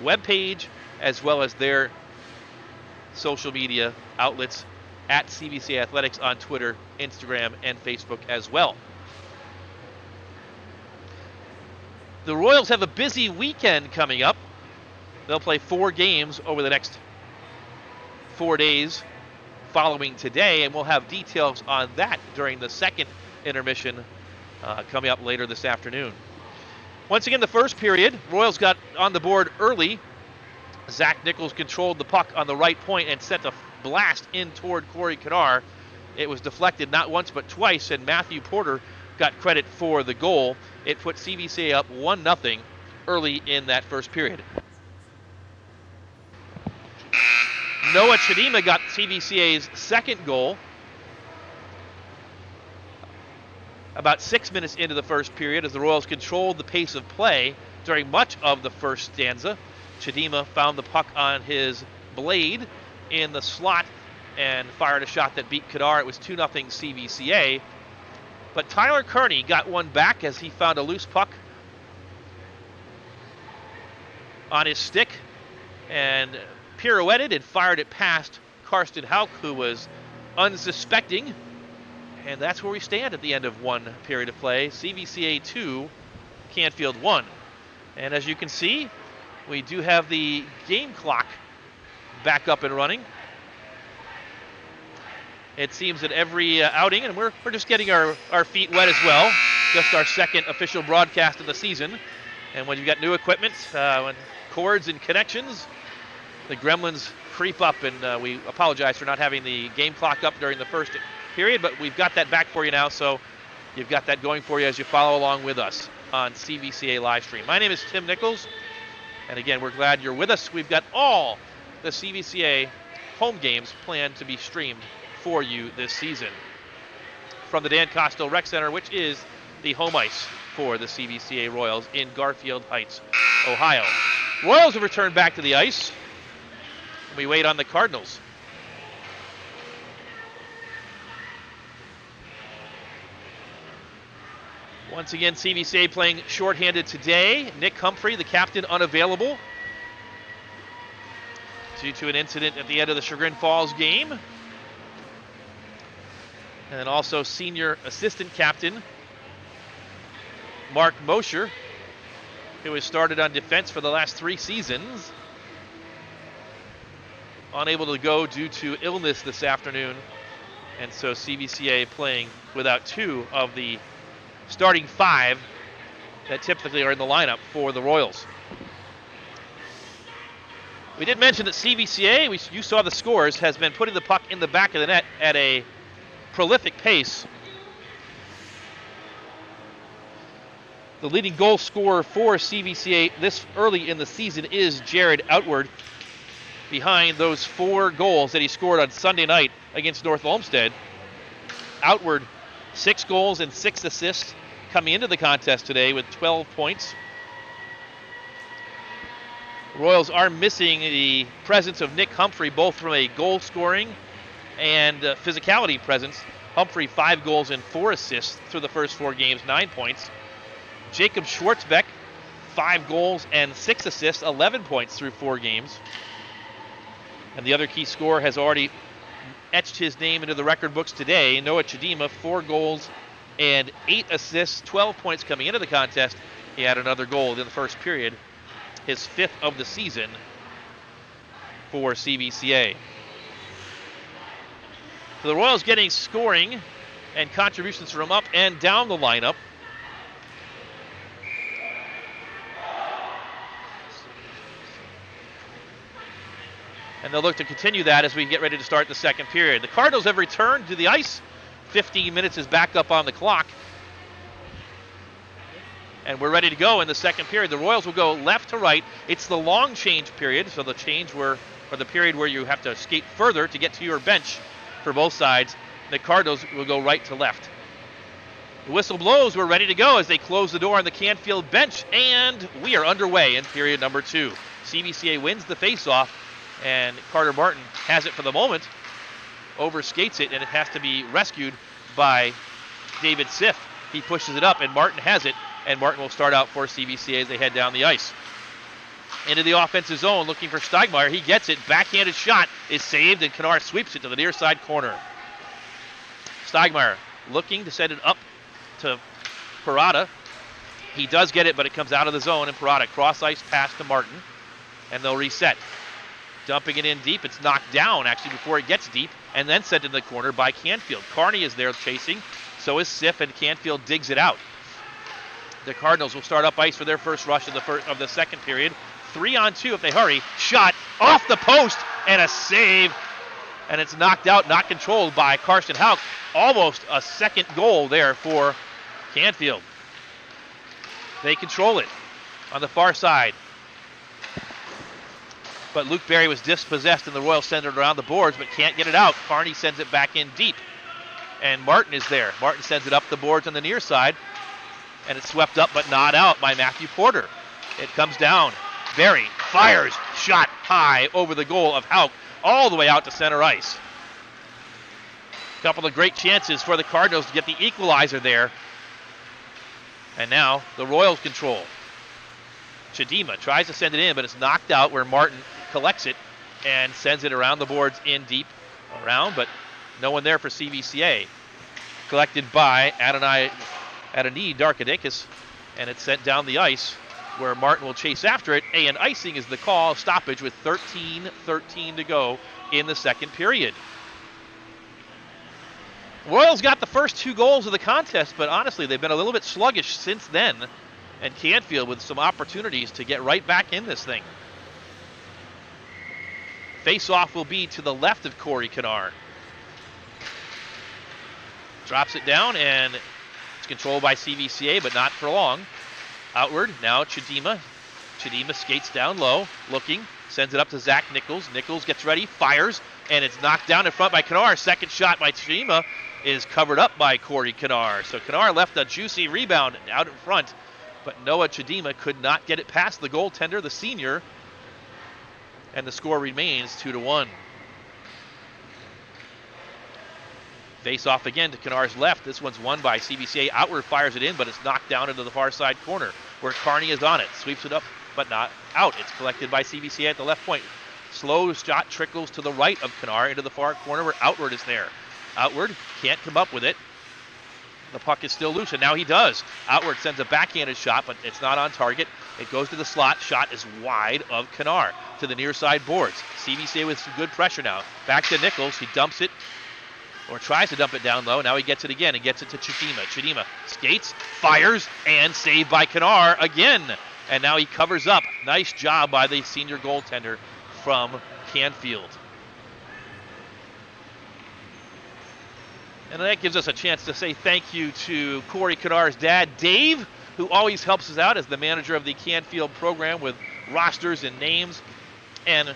webpage as well as their social media outlets at CVCA Athletics on Twitter, Instagram, and Facebook as well. The Royals have a busy weekend coming up. They'll play 4 games over the next 4 days following today, and we'll have details on that during the second intermission coming up later this afternoon. Once again, the first period, Royals got on the board early. Zach Nichols controlled the puck on the right point and sent a blast in toward Corey Kadar. It was deflected not once but twice, and Matthew Porter got credit for the goal. It put CVCA up 1-0 early in that first period. Noah Chidima got CVCA's second goal about 6 minutes into the first period as the Royals controlled the pace of play during much of the first stanza. Chidima found the puck on his blade in the slot and fired a shot that beat Kadar. It was 2-0 CVCA. But Tyler Kearney got one back as he found a loose puck on his stick and pirouetted and fired it past Karsten Hauk, who was unsuspecting. And that's where we stand at the end of one period of play. CVCA 2, Canfield 1. And as you can see, we do have the game clock back up and running. It seems that every outing, and we're just getting our feet wet as well, just our second official broadcast of the season. And when you've got new equipment, when cords and connections, the gremlins creep up, and we apologize for not having the game clock up during the first period, but we've got that back for you now, so you've got that going for you as you follow along with us on CVCA Livestream. My name is Tim Nichols, and again, we're glad you're with us. We've got all the CVCA home games planned to be streamed for you this season from the Dan Kostel Rec Center, which is the home ice for the CVCA Royals in Garfield Heights, Ohio. Royals have returned back to the ice. We wait on the Cardinals. Once again, CVCA playing shorthanded today. Nick Humphrey, the captain, unavailable due to an incident at the end of the Chagrin Falls game. And also senior assistant captain Mark Mosher, who has started on defense for the last 3 seasons, unable to go due to illness this afternoon. And so CVCA playing without 2 of the starting 5 that typically are in the lineup for the Royals. We did mention that CVCA, you saw the scores, has been putting the puck in the back of the net at a prolific pace. The leading goal scorer for CVCA this early in the season is Jared Outward, behind those 4 goals that he scored on Sunday night against North Olmsted. Outward, 6 goals and 6 assists coming into the contest today with 12 points. Royals are missing the presence of Nick Humphrey, both from a goal scoring and physicality presence. Humphrey, 5 goals and 4 assists through the first 4 games, 9 points. Jacob Schwartzbeck, 5 goals and 6 assists, 11 points through 4 games. And the other key scorer has already etched his name into the record books today. Noah Chidima, 4 goals and 8 assists, 12 points coming into the contest. He had another goal in the first period, his 5th of the season for CVCA. So the Royals getting scoring and contributions from up and down the lineup. And they'll look to continue that as we get ready to start the second period. The Cardinals have returned to the ice. 15 minutes is back up on the clock. And we're ready to go in the second period. The Royals will go left to right. It's the long change period, so the the period where you have to skate further to get to your bench for both sides. The Cardinals will go right to left. The whistle blows. We're ready to go as they close the door on the Canfield bench, and we are underway in period number 2. CVCA wins the faceoff, and Carter Martin has it for the moment, overskates it, and it has to be rescued by David Siff. He pushes it up, and Martin has it, and Martin will start out for CVCA as they head down the ice. Into the offensive zone, looking for Steigmeyer. He gets it. Backhanded shot is saved, and Kennard sweeps it to the near side corner. Steigmeyer looking to send it up to Parada. He does get it, but it comes out of the zone, and Parada cross-ice pass to Martin, and they'll reset. Dumping it in deep. It's knocked down, actually, before it gets deep, and then sent in the corner by Canfield. Carney is there chasing. So is Siff, and Canfield digs it out. The Cardinals will start up ice for their first rush of the second period. 3-on-2 if they hurry. Shot off the post, and a save. And it's knocked out, not controlled by Karsten Hauk. Almost a second goal there for Canfield. They control it on the far side. But Luke Berry was dispossessed, and the Royals send it around the boards, but can't get it out. Carney sends it back in deep. And Martin is there. Martin sends it up the boards on the near side, and it's swept up but not out by Matthew Porter. It comes down. Berry fires, shot high over the goal of Hauk, all the way out to center ice. A couple of great chances for the Cardinals to get the equalizer there. And now the Royals control. Chidima tries to send it in, but it's knocked out where Martin collects it and sends it around the boards in deep around, but no one there for CVCA. Collected by Adonai Darkadakis, and it's sent down the ice where Martin will chase after it, and icing is the call. Stoppage with 13:13 to go in the second period. Royals got the first 2 goals of the contest, but honestly, they've been a little bit sluggish since then, and Canfield with some opportunities to get right back in this thing. Face-off will be to the left of Corey Kennard. Drops it down, and it's controlled by CVCA, but not for long. Outward, now Chidima. Chidima skates down low, looking, sends it up to Zach Nichols. Nichols gets ready, fires, and it's knocked down in front by Kennard. Second shot by Chidima is covered up by Corey Kennard. So Kennard left a juicy rebound out in front, but Noah Chidima could not get it past the goaltender, the senior, and the score remains 2-1. Face off again to Kennard's left. This one's won by CVCA. Outward fires it in, but it's knocked down into the far side corner where Carney is on it. Sweeps it up, but not out. It's collected by CVCA at the left point. Slow shot trickles to the right of Kennard into the far corner where Outward is there. Outward can't come up with it. The puck is still loose, and now he does. Outward sends a backhanded shot, but it's not on target. It goes to the slot. Shot is wide of Kennard to the near side boards. CVCA with some good pressure now. Back to Nichols. He dumps it, or tries to dump it down low. Now he gets it again and gets it to Chidima. Chidima skates, fires, and saved by Kennard again. And now he covers up. Nice job by the senior goaltender from Canfield. And that gives us a chance to say thank you to Corey Kennard's dad, Dave, who always helps us out as the manager of the Canfield program with rosters and names. And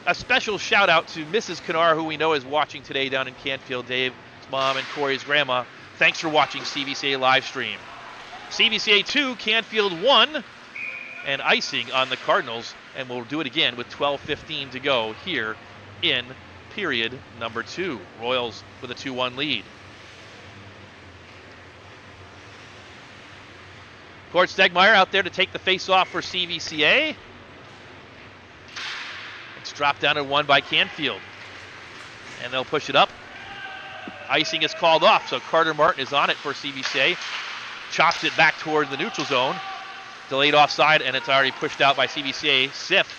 a special shout out to Mrs. Kennard, who we know is watching today down in Canfield. Dave's mom and Corey's grandma. Thanks for watching CVCA live stream. CVCA 2, Canfield 1, and icing on the Cardinals. And we'll do it again with 12:15 to go here in period number 2. Royals with a 2-1 lead. Cord Stegmeyer out there to take the face-off for CVCA. It's dropped down to 1 by Canfield. And they'll push it up. Icing is called off, so Carter Martin is on it for CVCA. Chops it back toward the neutral zone. Delayed offside, and it's already pushed out by CVCA. Sif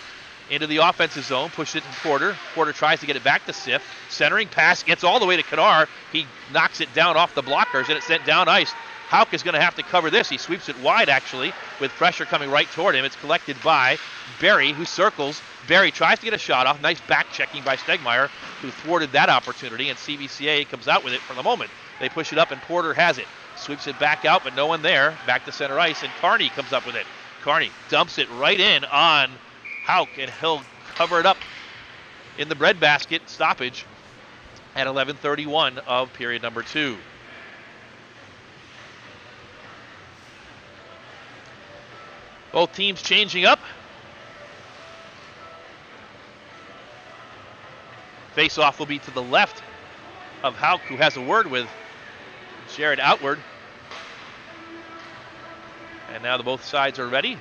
into the offensive zone, pushed it to Porter. Porter tries to get it back to Sif. Centering pass gets all the way to Kanar. He knocks it down off the blockers, and it's sent down ice. Hauk is going to have to cover this. He sweeps it wide, actually, with pressure coming right toward him. It's collected by Berry, who circles. Berry tries to get a shot off. Nice back checking by Stegmeyer, who thwarted that opportunity, and CVCA comes out with it for the moment. They push it up, and Porter has it. Sweeps it back out, but no one there. Back to center ice, and Carney comes up with it. Carney dumps it right in on Hauk, and he'll cover it up in the breadbasket stoppage at 11:31 of period number 2. Both teams changing up. Face-off will be to the left of Hauk, who has a word with Jared Outward. And now both sides are ready.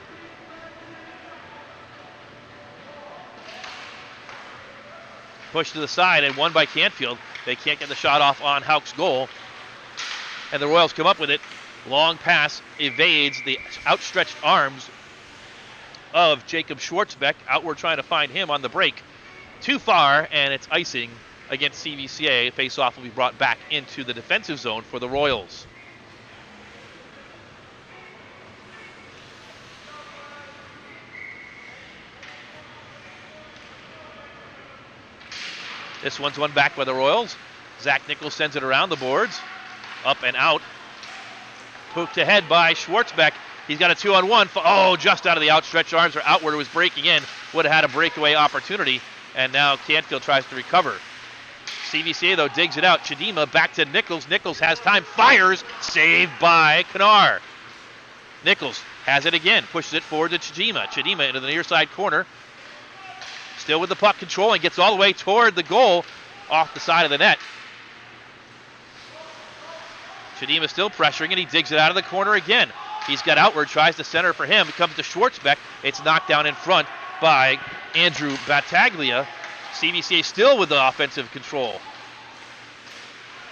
Push to the side and 1 by Canfield. They can't get the shot off on Hauk's goal. And the Royals come up with it. Long pass evades the outstretched arms of Jacob Schwartzbeck. Outward trying to find him on the break. Too far, and it's icing against CVCA. Face-off will be brought back into the defensive zone for the Royals. This one's won back by the Royals. Zach Nichols sends it around the boards. Up and out. Poked ahead by Schwartzbeck. He's got a 2-on-1. Oh, just out of the outstretched arms, or Outward was breaking in. Would have had a breakaway opportunity. And now Canfield tries to recover. CVCA, though, digs it out. Chidima back to Nichols. Nichols has time. Fires. Saved by Kanar. Nichols has it again. Pushes it forward to Chidima. Chidima into the near side corner. Still with the puck control and gets all the way toward the goal off the side of the net. Chidima still pressuring, and he digs it out of the corner again. He's got Outward, tries to center for him. It comes to Schwartzbeck. It's knocked down in front by Andrew Battaglia. CVCA still with the offensive control.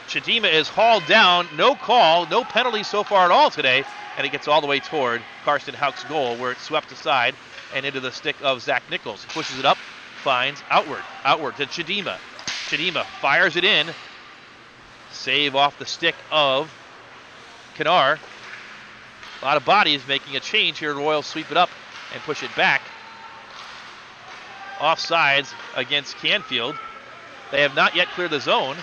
Chidima is hauled down. No call, no penalty so far at all today. And it gets all the way toward Karsten Hauk's goal, where it's swept aside and into the stick of Zach Nichols. Pushes it up, finds Outward. Outward to Chidima. Chidima fires it in. Save off the stick of Kanar. A lot of bodies making a change here. Royals sweep it up and push it back. Offsides against Canfield. They have not yet cleared the zone,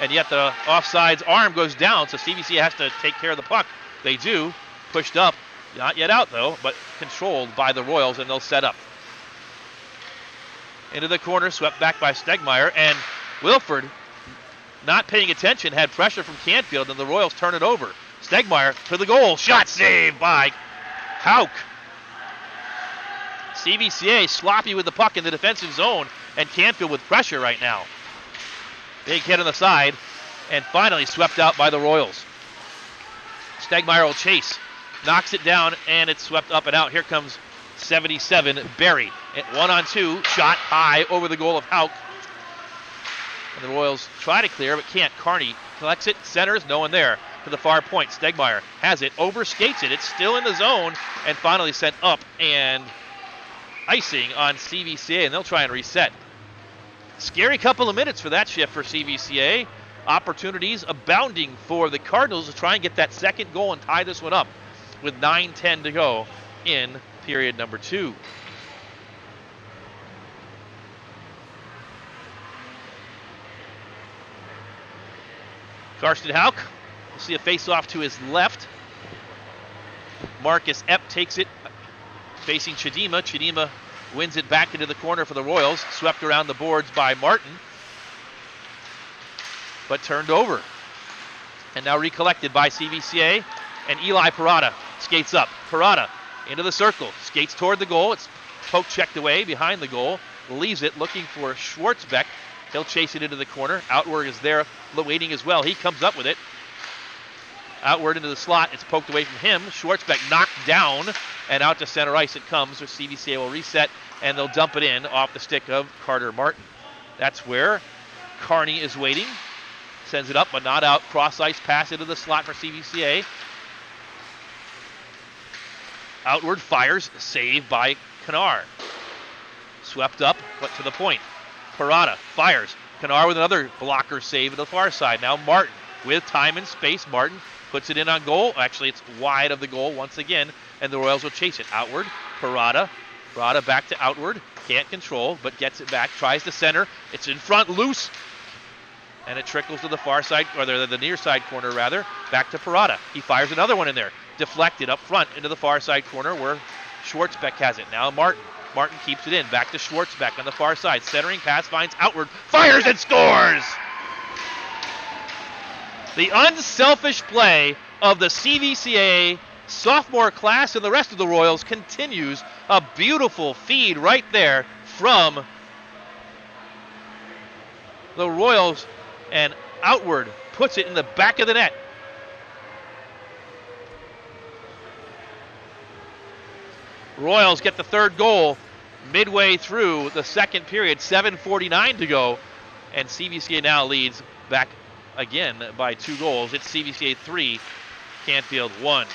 and yet the offsides arm goes down, so CVC has to take care of the puck. They do. Pushed up. Not yet out, though, but controlled by the Royals, and they'll set up. Into the corner, swept back by Stegmeyer, and Wilford, not paying attention, had pressure from Canfield, and the Royals turn it over. Stegmeyer to the goal. Shot saved by Hauk. CVCA sloppy with the puck in the defensive zone, and Canfield with pressure right now. Big hit on the side, and finally swept out by the Royals. Stegmeyer will chase. Knocks it down, and it's swept up and out. Here comes 77, Berry. At 1-on-2, shot high over the goal of Hauk. And the Royals try to clear, but can't. Carney collects it, centers, no one there. To the far point, Stegmeyer has it, overskates it. It's still in the zone, and finally sent up, and icing on CVCA, and they'll try and reset. Scary couple of minutes for that shift for CVCA. Opportunities abounding for the Cardinals to try and get that second goal and tie this one up with 9:10 to go in period number 2. Karsten Hauk. We'll see a face-off to his left. Marcus Epp takes it, facing Chidima. Chidima wins it back into the corner for the Royals. Swept around the boards by Martin, but turned over. And now recollected by CVCA. And Eli Parada skates up. Parada into the circle. Skates toward the goal. It's poke checked away behind the goal. Leaves it looking for Schwartzbeck. He'll chase it into the corner. Outward is there waiting as well. He comes up with it. Outward into the slot. It's poked away from him. Schwartzbeck knocked down, and out to center ice it comes. So CVCA will reset, and they'll dump it in off the stick of Carter Martin. That's where Carney is waiting. Sends it up, but not out. Cross ice pass into the slot for CVCA. Outward fires, saved by Kennard. Swept up, but to the point. Parada fires. Kennard with another blocker save to the far side. Now Martin with time and space. Martin puts it in on goal. Actually, it's wide of the goal once again, and the Royals will chase it. Outward, Parada. Parada back to Outward. Can't control, but gets it back. Tries to center. It's in front, loose. And it trickles to the far side, or the near side corner rather. Back to Parada. He fires another one in there. Deflected up front into the far side corner where Schwartzbeck has it. Now Martin. Martin keeps it in. Back to Schwartzbeck on the far side. Centering pass finds Outward. Fires and scores! The unselfish play of the CVCA sophomore class and the rest of the Royals continues. A beautiful feed right there from the Royals, and Outward puts it in the back of the net. Royals get the third goal midway through the second period, 7:49 to go, and CVCA now leads back again by 2 goals. It's CVCA 3, Canfield 1.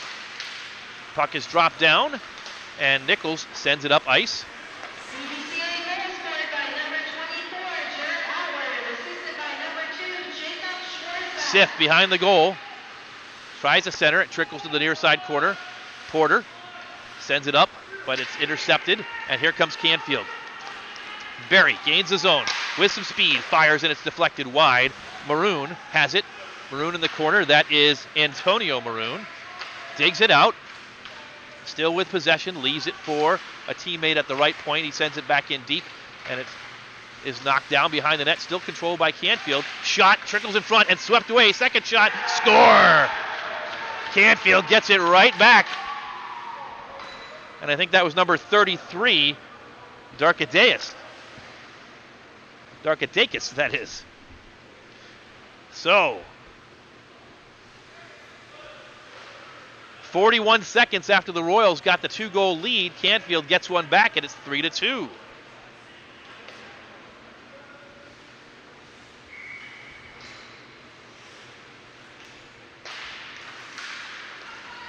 Puck is dropped down, and Nichols sends it up ice. CVCA goal scored by number 24, Jared Outward, assisted by number 2, Jacob Schwartzbeck. Siff behind the goal. Tries to center. It trickles to the near side corner. Porter sends it up, but it's intercepted, and here comes Canfield. Berry gains the zone with some speed, fires, and it's deflected wide. Maroon has it. Maroon in the corner. That is Antonio Maroon. Digs it out. Still with possession. Leaves it for a teammate at the right point. He sends it back in deep, and it is knocked down behind the net. Still controlled by Canfield. Shot trickles in front and swept away. Second shot. Score! Canfield gets it right back. And I think that was number 33, Darkadakis, that is. So, 41 seconds after the Royals got the 2-goal lead, Canfield gets one back, and it's 3-2.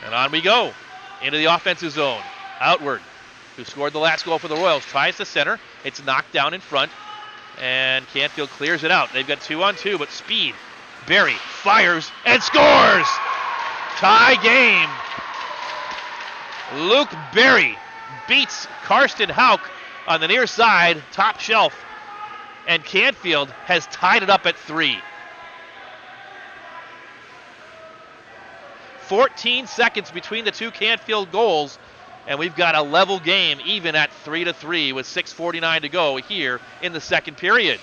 And on we go into the offensive zone. Outward, who scored the last goal for the Royals, tries to center. It's knocked down in front, and Canfield clears it out. They've got 2-on-2, but speed. Berry fires and scores! Tie game. Luke Berry beats Karsten Hauk on the near side, top shelf, and Canfield has tied it up at 3. 14 seconds between the two Canfield goals, and we've got a level game, even at 3-3 with 6:49 to go here in the second period.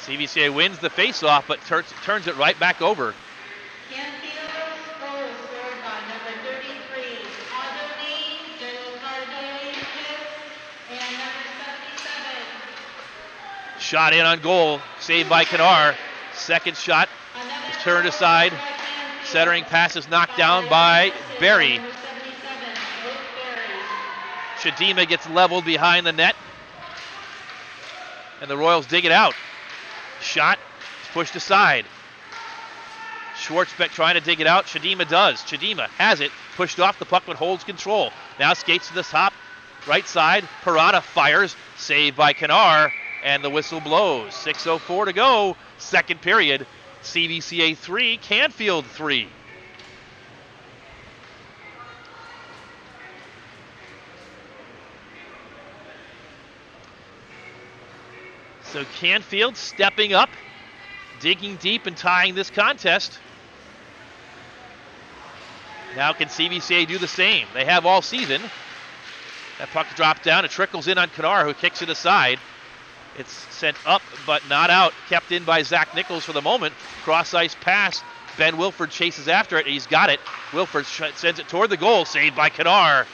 CVCA wins the faceoff, but turns it right back over. Canfield's goal scored by number 33, Adoni Delcarde, and number 77. Shot in on goal, saved by Kennard. Second shot is turned aside. Centering pass is knocked down by Berry. Shadima gets leveled behind the net, and the Royals dig it out. Shot is pushed aside. Schwartzbeck trying to dig it out. Shadima does. Shadima has it. Pushed off the puck, but holds control. Now skates to the top. Right side. Parada fires. Saved by Kennard. And the whistle blows. 6:04 to go. Second period. CVCA 3, Canfield 3. So Canfield stepping up, digging deep and tying this contest. Now can CVCA do the same? They have all season. That puck dropped down. It trickles in on Kennard, who kicks it aside. It's sent up, but not out. Kept in by Zach Nichols for the moment. Cross-ice pass. Ben Wilford chases after it. He's got it. Wilford sends it toward the goal. Saved by Kennard.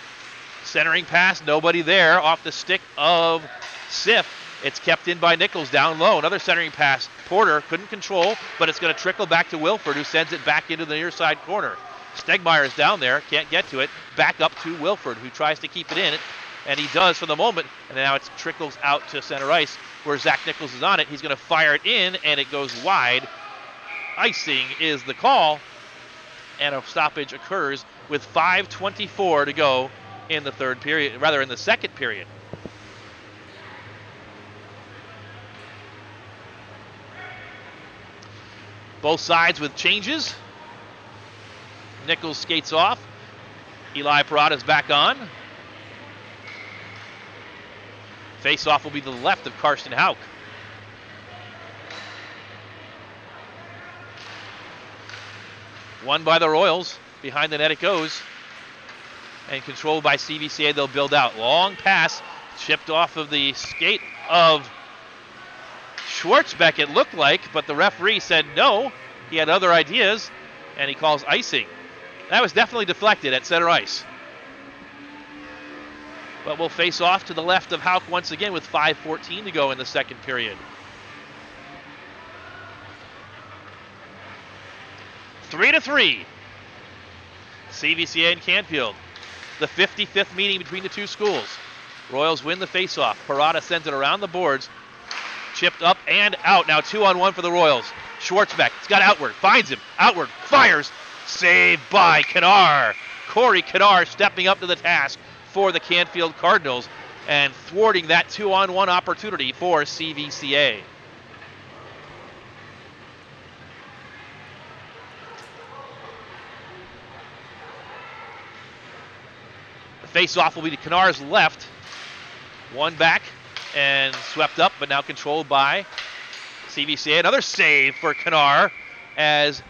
Centering pass, nobody there, off the stick of Sif. It's kept in by Nichols down low. Another centering pass. Porter couldn't control, but it's going to trickle back to Wilford, who sends it back into the near side corner. Stegmeyer's down there, can't get to it. Back up to Wilford, who tries to keep it in, and he does for the moment. And now it trickles out to center ice, where Zach Nichols is on it. He's going to fire it in, and it goes wide. Icing is the call, and a stoppage occurs with 5:24 to go in the third period, rather in the second period. Both sides with changes. Nichols skates off. Eli Parada's back on. Face-off will be to the left of Karsten Hauk. Won by the Royals. Behind the net it goes. And controlled by CVCA, they'll build out. Long pass, chipped off of the skate of Schwartzbeck, it looked like, but the referee said no. He had other ideas, and he calls icing. That was definitely deflected at center ice. But we'll face off to the left of Hauk once again with 5:14 to go in the second period. 3-3. CVCA and Canfield. The 55th meeting between the two schools. Royals win the faceoff. Parada sends it around the boards. Chipped up and out. Now 2-on-1 for the Royals. Schwartzbeck, it's got outward. Finds him. Outward. Fires. Saved by Kanar. Corey Kanar stepping up to the task for the Canfield Cardinals and thwarting that 2-on-1 opportunity for CVCA. Face-off will be to Kanar's left. One back and swept up, but now controlled by CVCA. Another save for Kanar as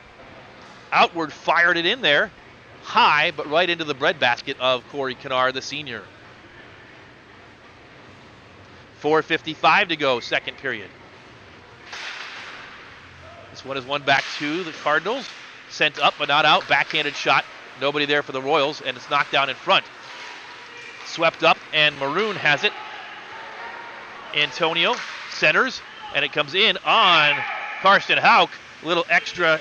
Outward fired it in there. High, but right into the breadbasket of Corey Kanar, the senior. 4:55 to go, second period. This one is one back to the Cardinals. Sent up, but not out. Backhanded shot. Nobody there for the Royals, and it's knocked down in front. Swept up, and Maroon has it. Antonio centers, and it comes in on Karsten Hauk. A little extra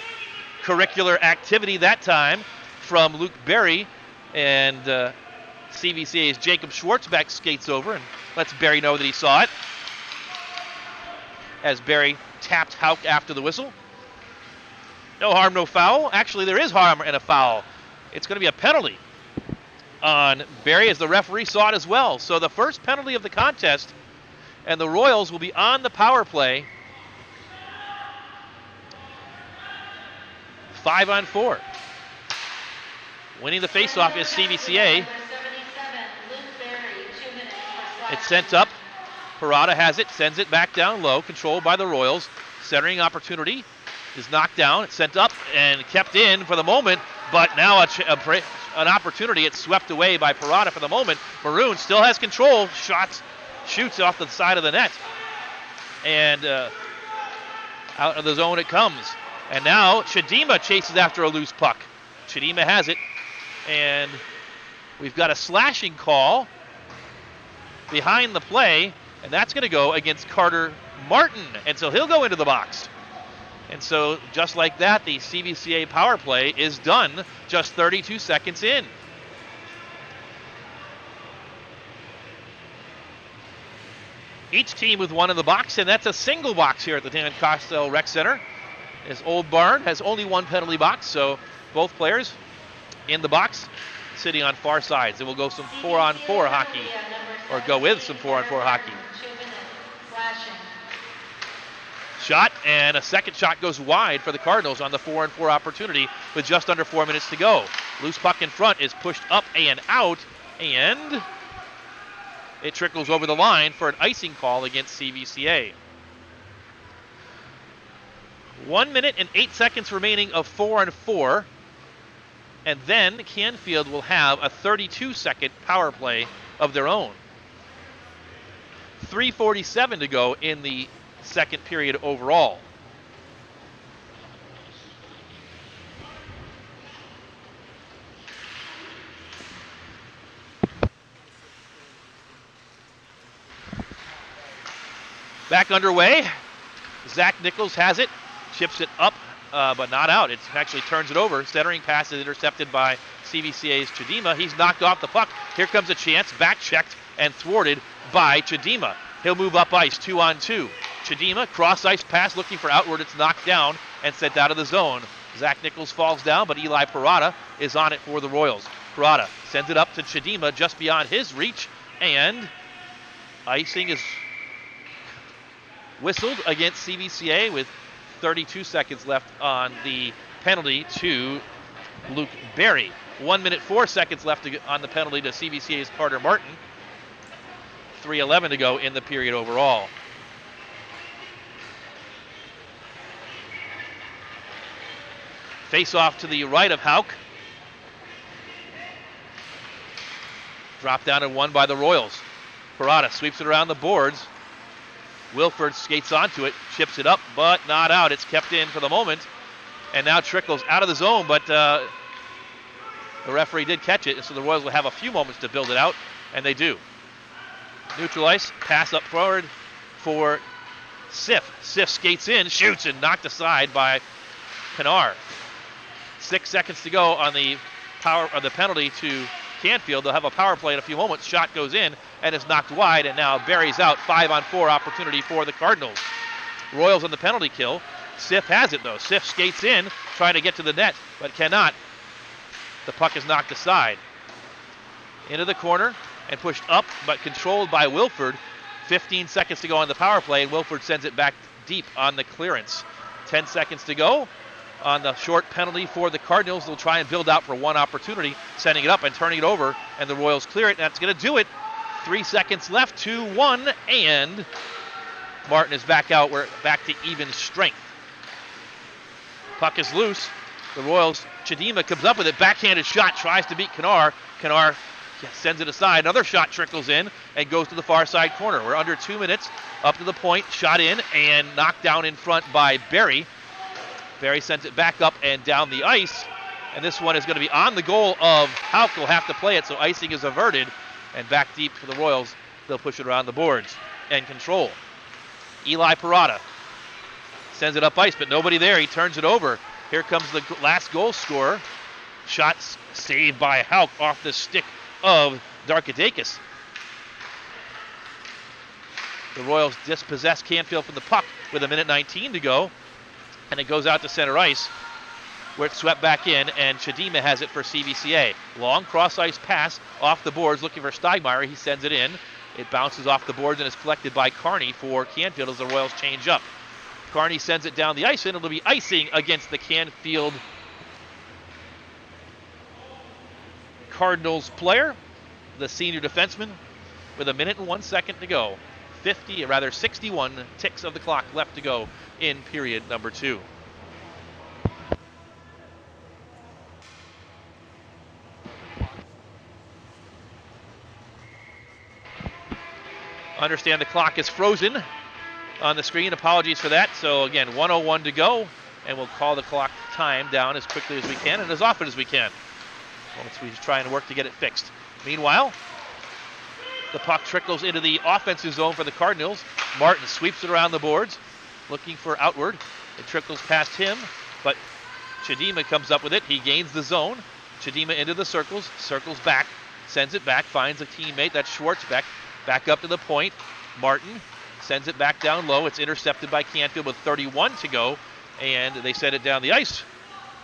curricular activity that time from Luke Berry, and CVCA's Jacob Schwartzbeck skates over and lets Berry know that he saw it, as Berry tapped Hauk after the whistle. No harm, no foul. Actually, there is harm and a foul. It's going to be a penalty on Berry, as the referee saw it as well. So the first penalty of the contest, and the Royals will be on the power play. 5-on-4. Winning the faceoff is CVCA. It's sent up. Parada has it, sends it back down low, controlled by the Royals. Centering opportunity is knocked down. It's sent up and kept in for the moment, but now an opportunity. It's swept away by Parada for the moment. Maroon still has control. Shoots off the side of the net. And out of the zone it comes. And now Chidima chases after a loose puck. Chidima has it. And we've got a slashing call behind the play. And that's going to go against Carter Martin. And so he'll go into the box. And so just like that, the CVCA power play is done just 32 seconds in. Each team with one in the box, and that's a single box here at the Dan Kostel Rec Center. As Old Barn has only one penalty box, so both players in the box sitting on far sides. And we'll go some 4-on-4 hockey, or go with some 4-on-4 hockey. Shot, and a second shot goes wide for the Cardinals on the 4-on-4 opportunity with just under 4 minutes to go. Loose puck in front is pushed up and out, and it trickles over the line for an icing call against CVCA. 1 minute and 8 seconds remaining of 4-on-4, and then Canfield will have a 32-second power play of their own. 3:47 to go in the second period overall. Back underway. Zach Nichols has it, chips it up, but not out. It actually turns it over. Centering pass is intercepted by CVCA's Chidima. He's knocked off the puck. Here comes a chance, back checked and thwarted by Chidima. He'll move up ice, 2-on-2. Chidima, cross ice pass, looking for outward. It's knocked down and sent out of the zone. Zach Nichols falls down, but Eli Parada is on it for the Royals. Parada sends it up to Chidima just beyond his reach, and icing is whistled against CVCA with 32 seconds left on the penalty to Luke Berry. 1 minute 4 seconds left on the penalty to CVCA's Carter Martin. 3:11 to go in the period overall. Face off to the right of Hauk. Dropped down and won by the Royals. Parada sweeps it around the boards. Wilford skates onto it, chips it up, but not out. It's kept in for the moment, and now trickles out of the zone, but the referee did catch it, and so the Royals will have a few moments to build it out, and they do. Neutral ice, pass up forward for Sif. Sif skates in, shoots, and knocked aside by Pinar. 6 seconds to go on the penalty to Canfield. They'll have a power play in a few moments. Shot goes in and is knocked wide, and now Barry's out. 5-on-4 opportunity for the Cardinals. Royals on the penalty kill. Sif has it though. Sif skates in, trying to get to the net, but cannot. The puck is knocked aside. Into the corner and pushed up, but controlled by Wilford. 15 seconds to go on the power play, and Wilford sends it back deep on the clearance. 10 seconds to go. On the short penalty for the Cardinals, they'll try and build out for one opportunity, sending it up and turning it over, and the Royals clear it. That's going to do it. 3 seconds left, 2-1, and Martin is back out. We're back to even strength. Puck is loose. The Royals, Chidima comes up with it. Backhanded shot, tries to beat Kanar. Kanar sends it aside. Another shot trickles in and goes to the far side corner. We're under 2 minutes. Up to the point, shot in, and knocked down in front by Berry. Berry sends it back up and down the ice, and this one is going to be on the goal of Hauk. Will have to play it, so icing is averted, and back deep for the Royals. They'll push it around the boards and control. Eli Parada sends it up ice, but nobody there. He turns it over. Here comes the last goal scorer. Shots saved by Hauk off the stick of Darkadakis. The Royals dispossess Canfield from the puck with 1:19 to go. And it goes out to center ice, where it's swept back in, and Chidima has it for CVCA. Long cross-ice pass off the boards, looking for Steigmeier. He sends it in. It bounces off the boards and is collected by Carney for Canfield as the Royals change up. Carney sends it down the ice, and it'll be icing against the Canfield Cardinals player, the senior defenseman, with 1:01 to go. 61 ticks of the clock left to go in period number 2. Understand the clock is frozen on the screen. Apologies for that. So again, 1:01 to go, and we'll call the clock time down as quickly as we can and as often as we can. Once we try and work to get it fixed. Meanwhile, the puck trickles into the offensive zone for the Cardinals. Martin sweeps it around the boards, looking for outward. It trickles past him, but Chidima comes up with it. He gains the zone. Chidima into the circles back, sends it back, finds a teammate. That's Schwartzbeck. Back up to the point. Martin sends it back down low. It's intercepted by Canfield with 31 to go, and they send it down the ice.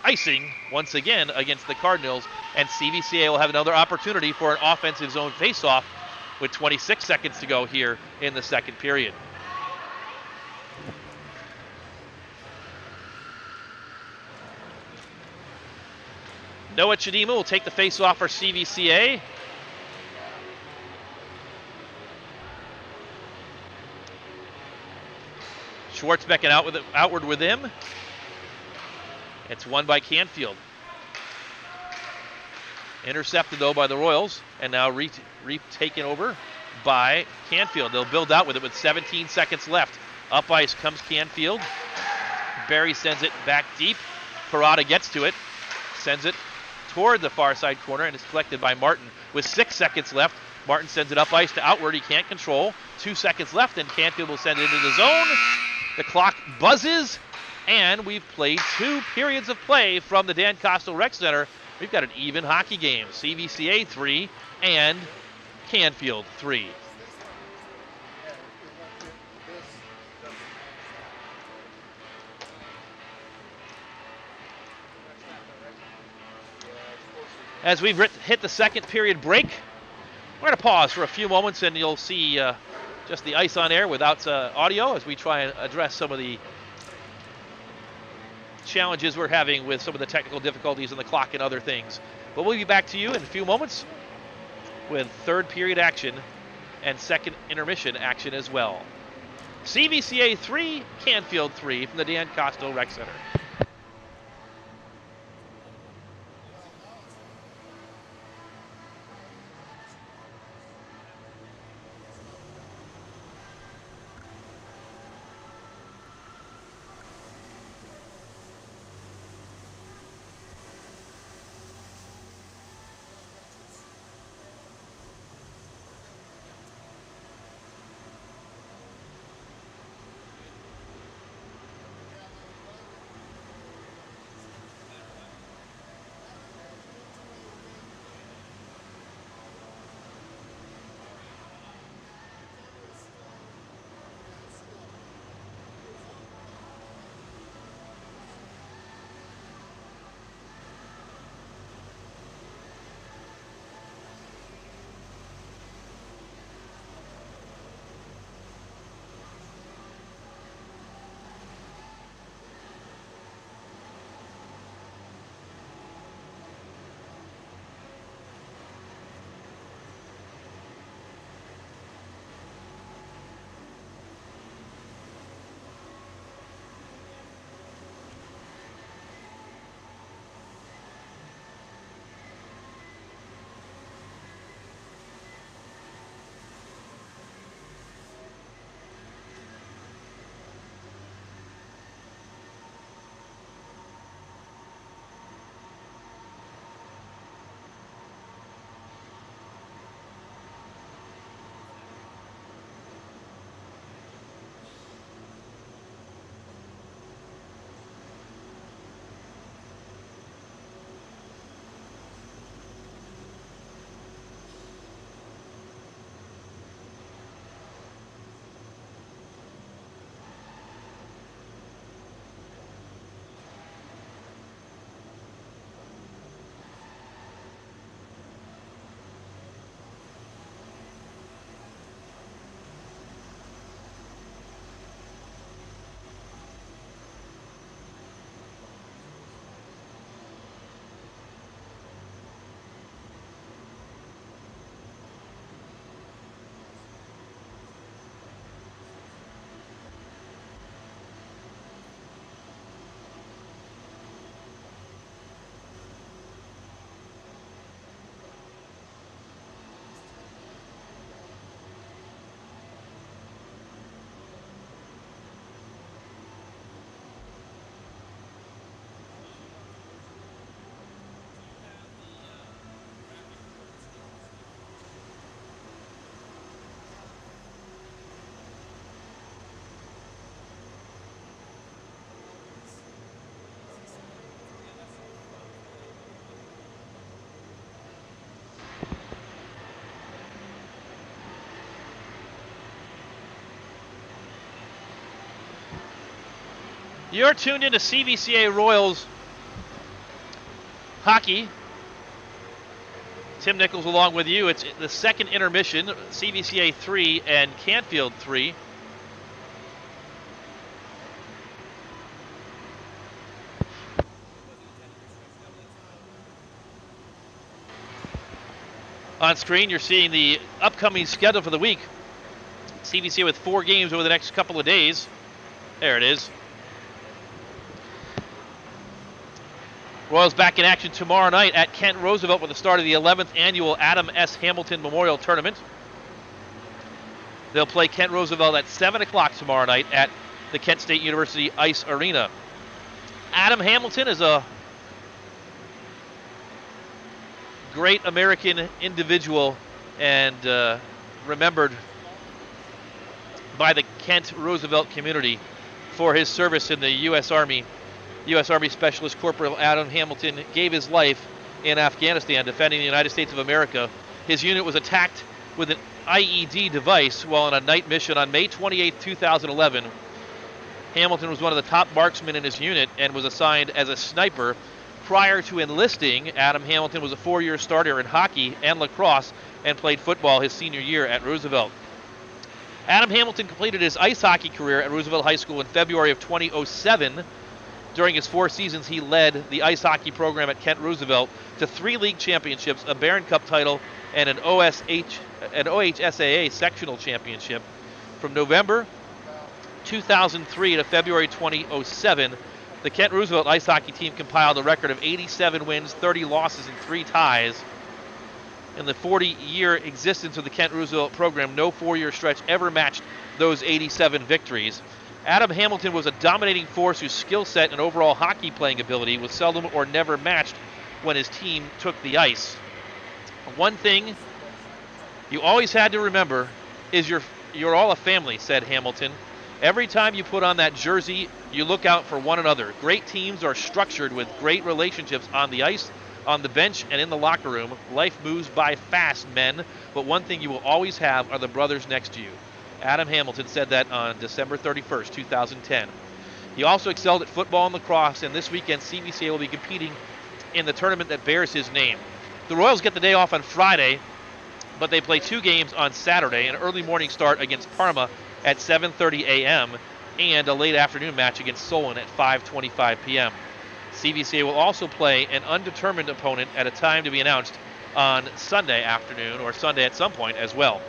Icing once again against the Cardinals, and CVCA will have another opportunity for an offensive zone faceoff with 26 seconds to go here in the second period. Noah Chidima will take the faceoff for CVCA. Schwartzbeck outward with him. It's won by Canfield. Intercepted, though, by the Royals, and now retaken over by Canfield. They'll build out with it with 17 seconds left. Up ice comes Canfield. Barry sends it back deep. Parada gets to it, sends it toward the far side corner, and it's collected by Martin with 6 seconds left. Martin sends it up ice to Outward. He can't control. 2 seconds left, and Canfield will send it into the zone. The clock buzzes, and we've played 2 periods of play from the Dan Kostel Rec Center. We've got an even hockey game. CVCA 3 and Canfield 3. As we've hit the second period break, we're going to pause for a few moments, and you'll see just the ice on air without audio as we try and address some of the challenges we're having with some of the technical difficulties in the clock and other things. But we'll be back to you in a few moments with third period action and second intermission action as well. CVCA 3, Canfield 3 from the Dan Kostel Rec Center. You're tuned into CVCA Royals hockey. Tim Nichols along with you. It's the second intermission, CVCA 3 and Canfield 3. On screen, you're seeing the upcoming schedule for the week. CVCA with 4 games over the next couple of days. There it is. Royals back in action tomorrow night at Kent Roosevelt with the start of the 11th annual Adam S. Hamilton Memorial Tournament. They'll play Kent Roosevelt at 7 o'clock tomorrow night at the Kent State University Ice Arena. Adam Hamilton is a great American individual and remembered by the Kent Roosevelt community for his service in the U.S. Army. U.S. Army Specialist Corporal Adam Hamilton gave his life in Afghanistan defending the United States of America. His unit was attacked with an IED device while on a night mission on May 28, 2011. Hamilton was one of the top marksmen in his unit and was assigned as a sniper. Prior to enlisting, Adam Hamilton was a 4-year starter in hockey and lacrosse and played football his senior year at Roosevelt. Adam Hamilton completed his ice hockey career at Roosevelt High School in February of 2007. During his 4 seasons, he led the ice hockey program at Kent Roosevelt to 3 league championships, a Barron Cup title, and an OHSAA sectional championship. From November 2003 to February 2007, the Kent Roosevelt ice hockey team compiled a record of 87 wins, 30 losses, and 3 ties. In the 40-year existence of the Kent Roosevelt program, no 4-year stretch ever matched those 87 victories. Adam Hamilton was a dominating force whose skill set and overall hockey playing ability was seldom or never matched when his team took the ice. One thing you always had to remember is you're all a family, said Hamilton. Every time you put on that jersey, you look out for one another. Great teams are structured with great relationships on the ice, on the bench, and in the locker room. Life moves by fast, men, but one thing you will always have are the brothers next to you. Adam Hamilton said that on December 31st, 2010. He also excelled at football and lacrosse, and this weekend CVCA will be competing in the tournament that bears his name. The Royals get the day off on Friday, but they play 2 games on Saturday, an early morning start against Parma at 7:30 a.m. and a late afternoon match against Solon at 5:25 p.m. CVCA will also play an undetermined opponent at a time to be announced on Sunday afternoon or Sunday at some point as well.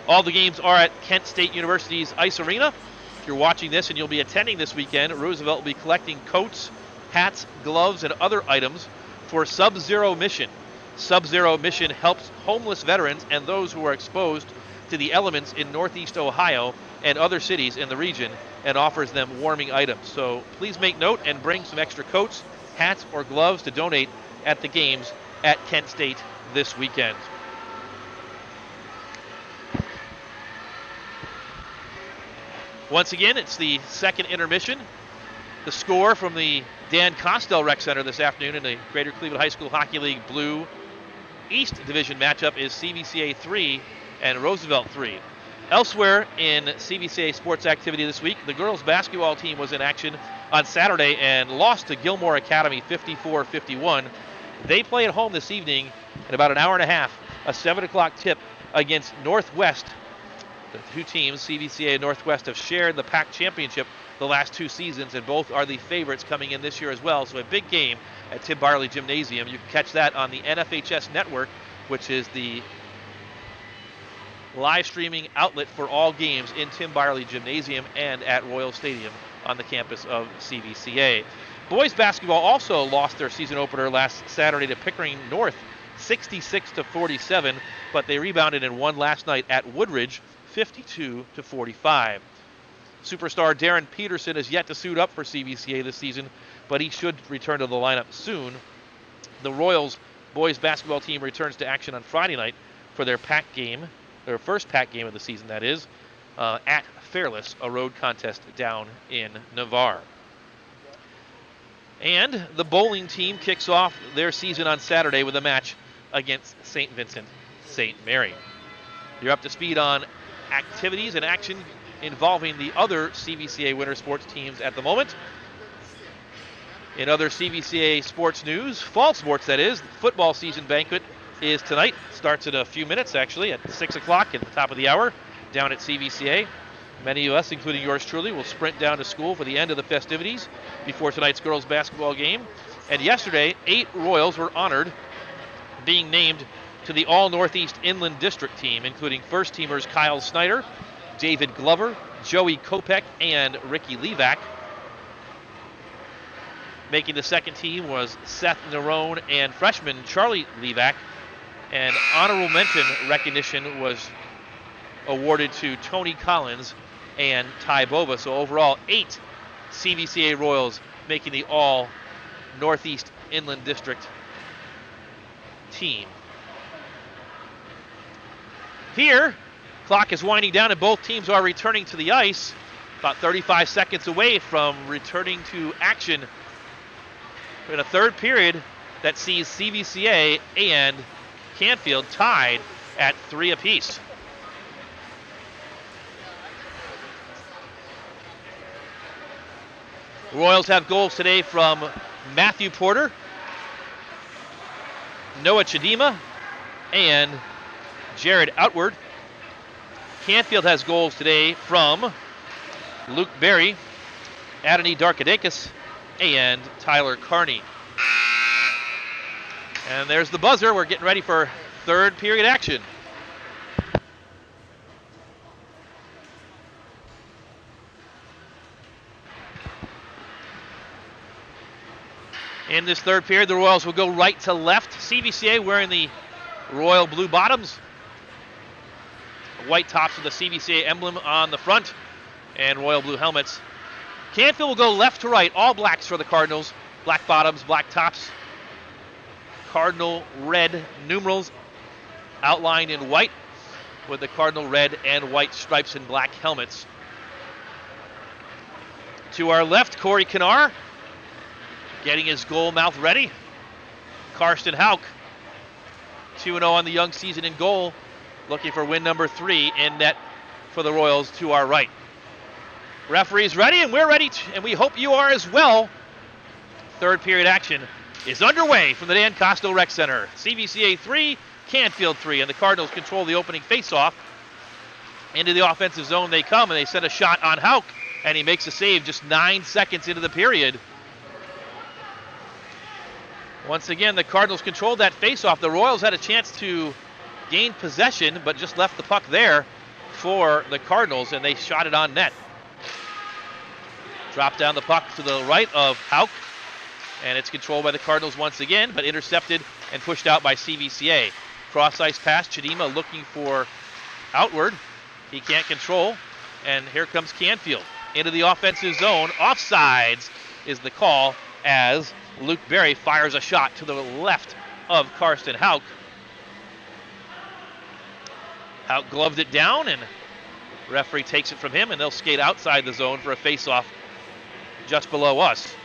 All the games are at Kent State University's Ice Arena. If you're watching this and you'll be attending this weekend, Roosevelt will be collecting coats, hats, gloves, and other items for Sub-Zero Mission. Sub-Zero Mission helps homeless veterans and those who are exposed to the elements in Northeast Ohio and other cities in the region and offers them warming items. So please make note and bring some extra coats, hats, or gloves to donate at the games at Kent State this weekend. Once again, it's the second intermission. The score from the Dan Kostel Rec Center this afternoon in the Greater Cleveland High School Hockey League Blue East Division matchup is CVCA 3 and Roosevelt 3. Elsewhere in CVCA sports activity this week, the girls basketball team was in action on Saturday and lost to Gilmore Academy 54-51. They play at home this evening in about an hour and a half, a 7 o'clock tip against Northwest. The 2 teams, CVCA and Northwest, have shared the PAC championship the last 2 seasons, and both are the favorites coming in this year as well. So a big game at Tim Barley Gymnasium. You can catch that on the NFHS Network, which is the live streaming outlet for all games in Tim Barley Gymnasium and at Royal Stadium on the campus of CVCA. Boys basketball also lost their season opener last Saturday to Pickering North 66-47, but they rebounded and won last night at Woodridge 52-45. Superstar Darren Peterson is yet to suit up for CVCA this season, but he should return to the lineup soon. The Royals boys basketball team returns to action on Friday night for their PAC game, their first PAC game of the season, that is, at Fairless, a road contest down in Navarre. And the bowling team kicks off their season on Saturday with a match against St. Vincent St. Mary. You're up to speed on activities and action involving the other CVCA winter sports teams at the moment. In other CVCA sports news, fall sports that is, the football season banquet is tonight. Starts in a few minutes actually at 6 o'clock at the top of the hour down at CVCA. Many of us, including yours truly, will sprint down to school for the end of the festivities before tonight's girls basketball game. And yesterday, 8 Royals were honored being named to the All-Northeast Inland District team, including first-teamers Kyle Snyder, David Glover, Joey Kopech, and Ricky Levac. Making the second team was Seth Nerone and freshman Charlie Levac. And honorable mention recognition was awarded to Tony Collins and Ty Bova. So overall, 8 CVCA Royals making the All-Northeast Inland District team. Here, clock is winding down and both teams are returning to the ice. About 35 seconds away from returning to action in a third period that sees CVCA and Canfield tied at 3 apiece. Royals have goals today from Matthew Porter, Noah Chidima, and Jared Outward. Canfield has goals today from Luke Berry, Adonai Darkadakis, and Tyler Carney. And there's the buzzer. We're getting ready for third period action. In this third period, the Royals will go right to left. CVCA wearing the royal blue bottoms, white tops with the CVCA emblem on the front, and royal blue helmets. Canfield will go left to right, all blacks for the Cardinals. Black bottoms, black tops. Cardinal red numerals outlined in white with the Cardinal red and white stripes and black helmets. To our left, Corey Kinar getting his goal mouth ready. Karsten Hauk, 2-0 on the young season in goal, looking for win number 3 in net for the Royals to our right. Referee's ready, and we're ready, and we hope you are as well. Third period action is underway from the Dan Kostel Rec Center. CVCA 3, Canfield 3, and the Cardinals control the opening faceoff. Into the offensive zone they come, and they send a shot on Hauk, and he makes a save just 9 seconds into the period. Once again, the Cardinals controlled that faceoff. The Royals had a chance to gain possession, but just left the puck there for the Cardinals, and they shot it on net. Drop down the puck to the right of Hauk, and it's controlled by the Cardinals once again, but intercepted and pushed out by CVCA. Cross-ice pass, Chidima looking for Outward. He can't control, and here comes Canfield into the offensive zone. Offsides is the call as Luke Berry fires a shot to the left of Karsten Hauk. Hauk gloved it down, and referee takes it from him, and they'll skate outside the zone for a face-off just below us.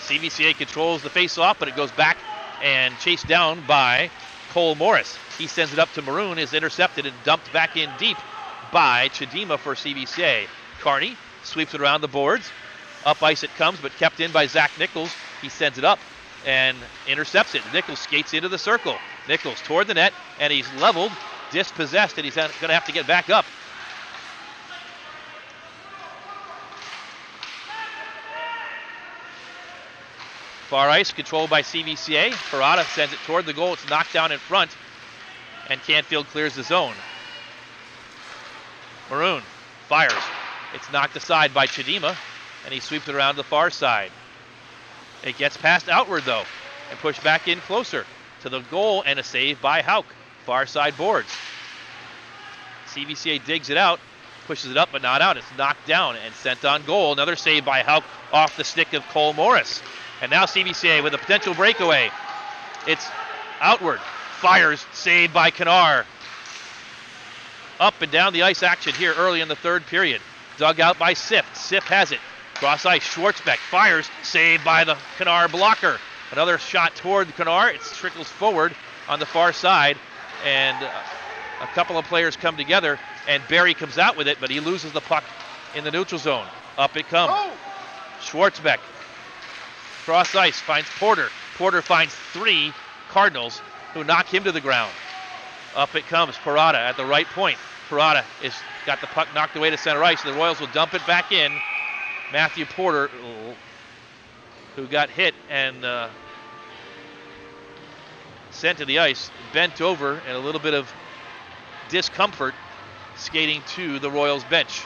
CVCA controls the face-off, but it goes back and chased down by Cole Morris. He sends it up to Maroon, is intercepted and dumped back in deep by Chidima for CVCA. Carney sweeps it around the boards. Up ice it comes, but kept in by Zach Nichols. He sends it up and intercepts it. Nichols skates into the circle. Nichols toward the net, and he's leveled, dispossessed, and he's going to have to get back up. Far ice controlled by CVCA. Parada sends it toward the goal. It's knocked down in front, and Canfield clears the zone. Maroon fires. It's knocked aside by Chidima, and he sweeps it around the far side. It gets past Outward, though, and pushed back in closer to the goal, and a save by Hauk. Far side boards. CVCA digs it out, pushes it up, but not out. It's knocked down and sent on goal. Another save by Hauk off the stick of Cole Morris. And now CVCA with a potential breakaway. It's Outward. Fires, saved by Kinar. Up and down the ice action here early in the third period. Dug out by Sif. Sif has it. Cross ice, Schwartzbeck fires, saved by the Kinar blocker. Another shot toward Kinar. It trickles forward on the far side, and a couple of players come together, and Barry comes out with it, but he loses the puck in the neutral zone. Up it comes. Oh. Schwartzbeck. Cross ice, finds Porter. Porter finds 3 Cardinals who knock him to the ground. Up it comes, Parada at the right point. Parada is got the puck knocked away to center ice. The Royals will dump it back in. Matthew Porter, who got hit and sent to the ice, bent over in a little bit of discomfort, skating to the Royals bench.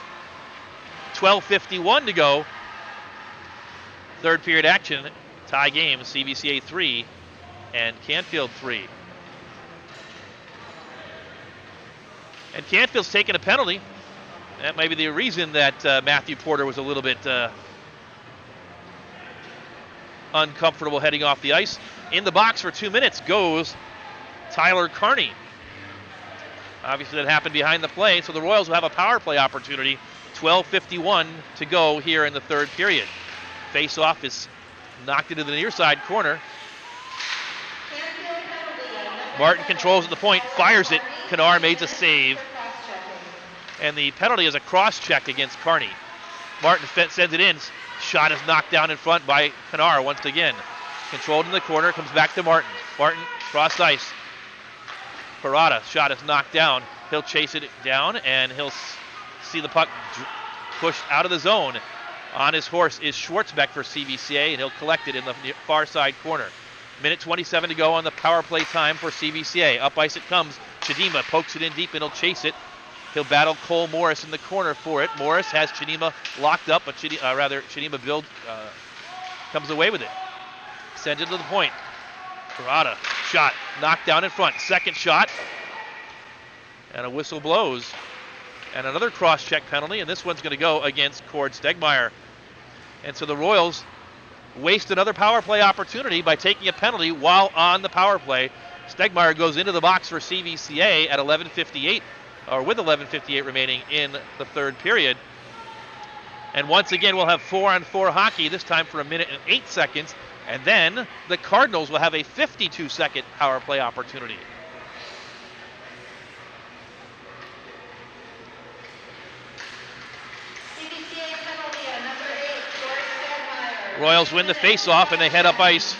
12:51 to go. Third period action, tie game, CVCA 3 and Canfield 3. And Canfield's taking a penalty. That may be the reason that Matthew Porter was a little bit uncomfortable heading off the ice. In the box for 2 minutes goes Tyler Carney. Obviously that happened behind the play, so the Royals will have a power play opportunity. 12:51 to go here in the third period. Face-off is knocked into the near side corner. Martin controls at the point, fires it. Kennard made a save. And the penalty is a cross-check against Carney. Martin sends it in. Shot is knocked down in front by Kennard once again. Controlled in the corner, comes back to Martin. Martin, cross ice. Parada, shot is knocked down. He'll chase it down, and he'll see the puck pushed out of the zone. On his horse is Schwartzbeck for CVCA, and he'll collect it in the far side corner. Minute 27 to go on the power play time for CVCA. Up ice it comes. Chidima pokes it in deep, and he'll chase it. He'll battle Cole Morris in the corner for it. Morris has Chidima locked up, but Chidima comes away with it. Sends it to the point. Parada, shot, knocked down in front. Second shot, and a whistle blows. And another cross-check penalty, and this one's going to go against Cord Stegmeyer. And so the Royals waste another power play opportunity by taking a penalty while on the power play. Stegmeyer goes into the box for CVCA at 11:58, or with 11:58 remaining in the third period. And once again, we'll have 4-on-4 hockey, this time for 1 minute and 8 seconds. And then the Cardinals will have a 52-second power play opportunity. CVCA penalty on number 8, George Stegmeyer. Royals win the face-off, and they head up ice.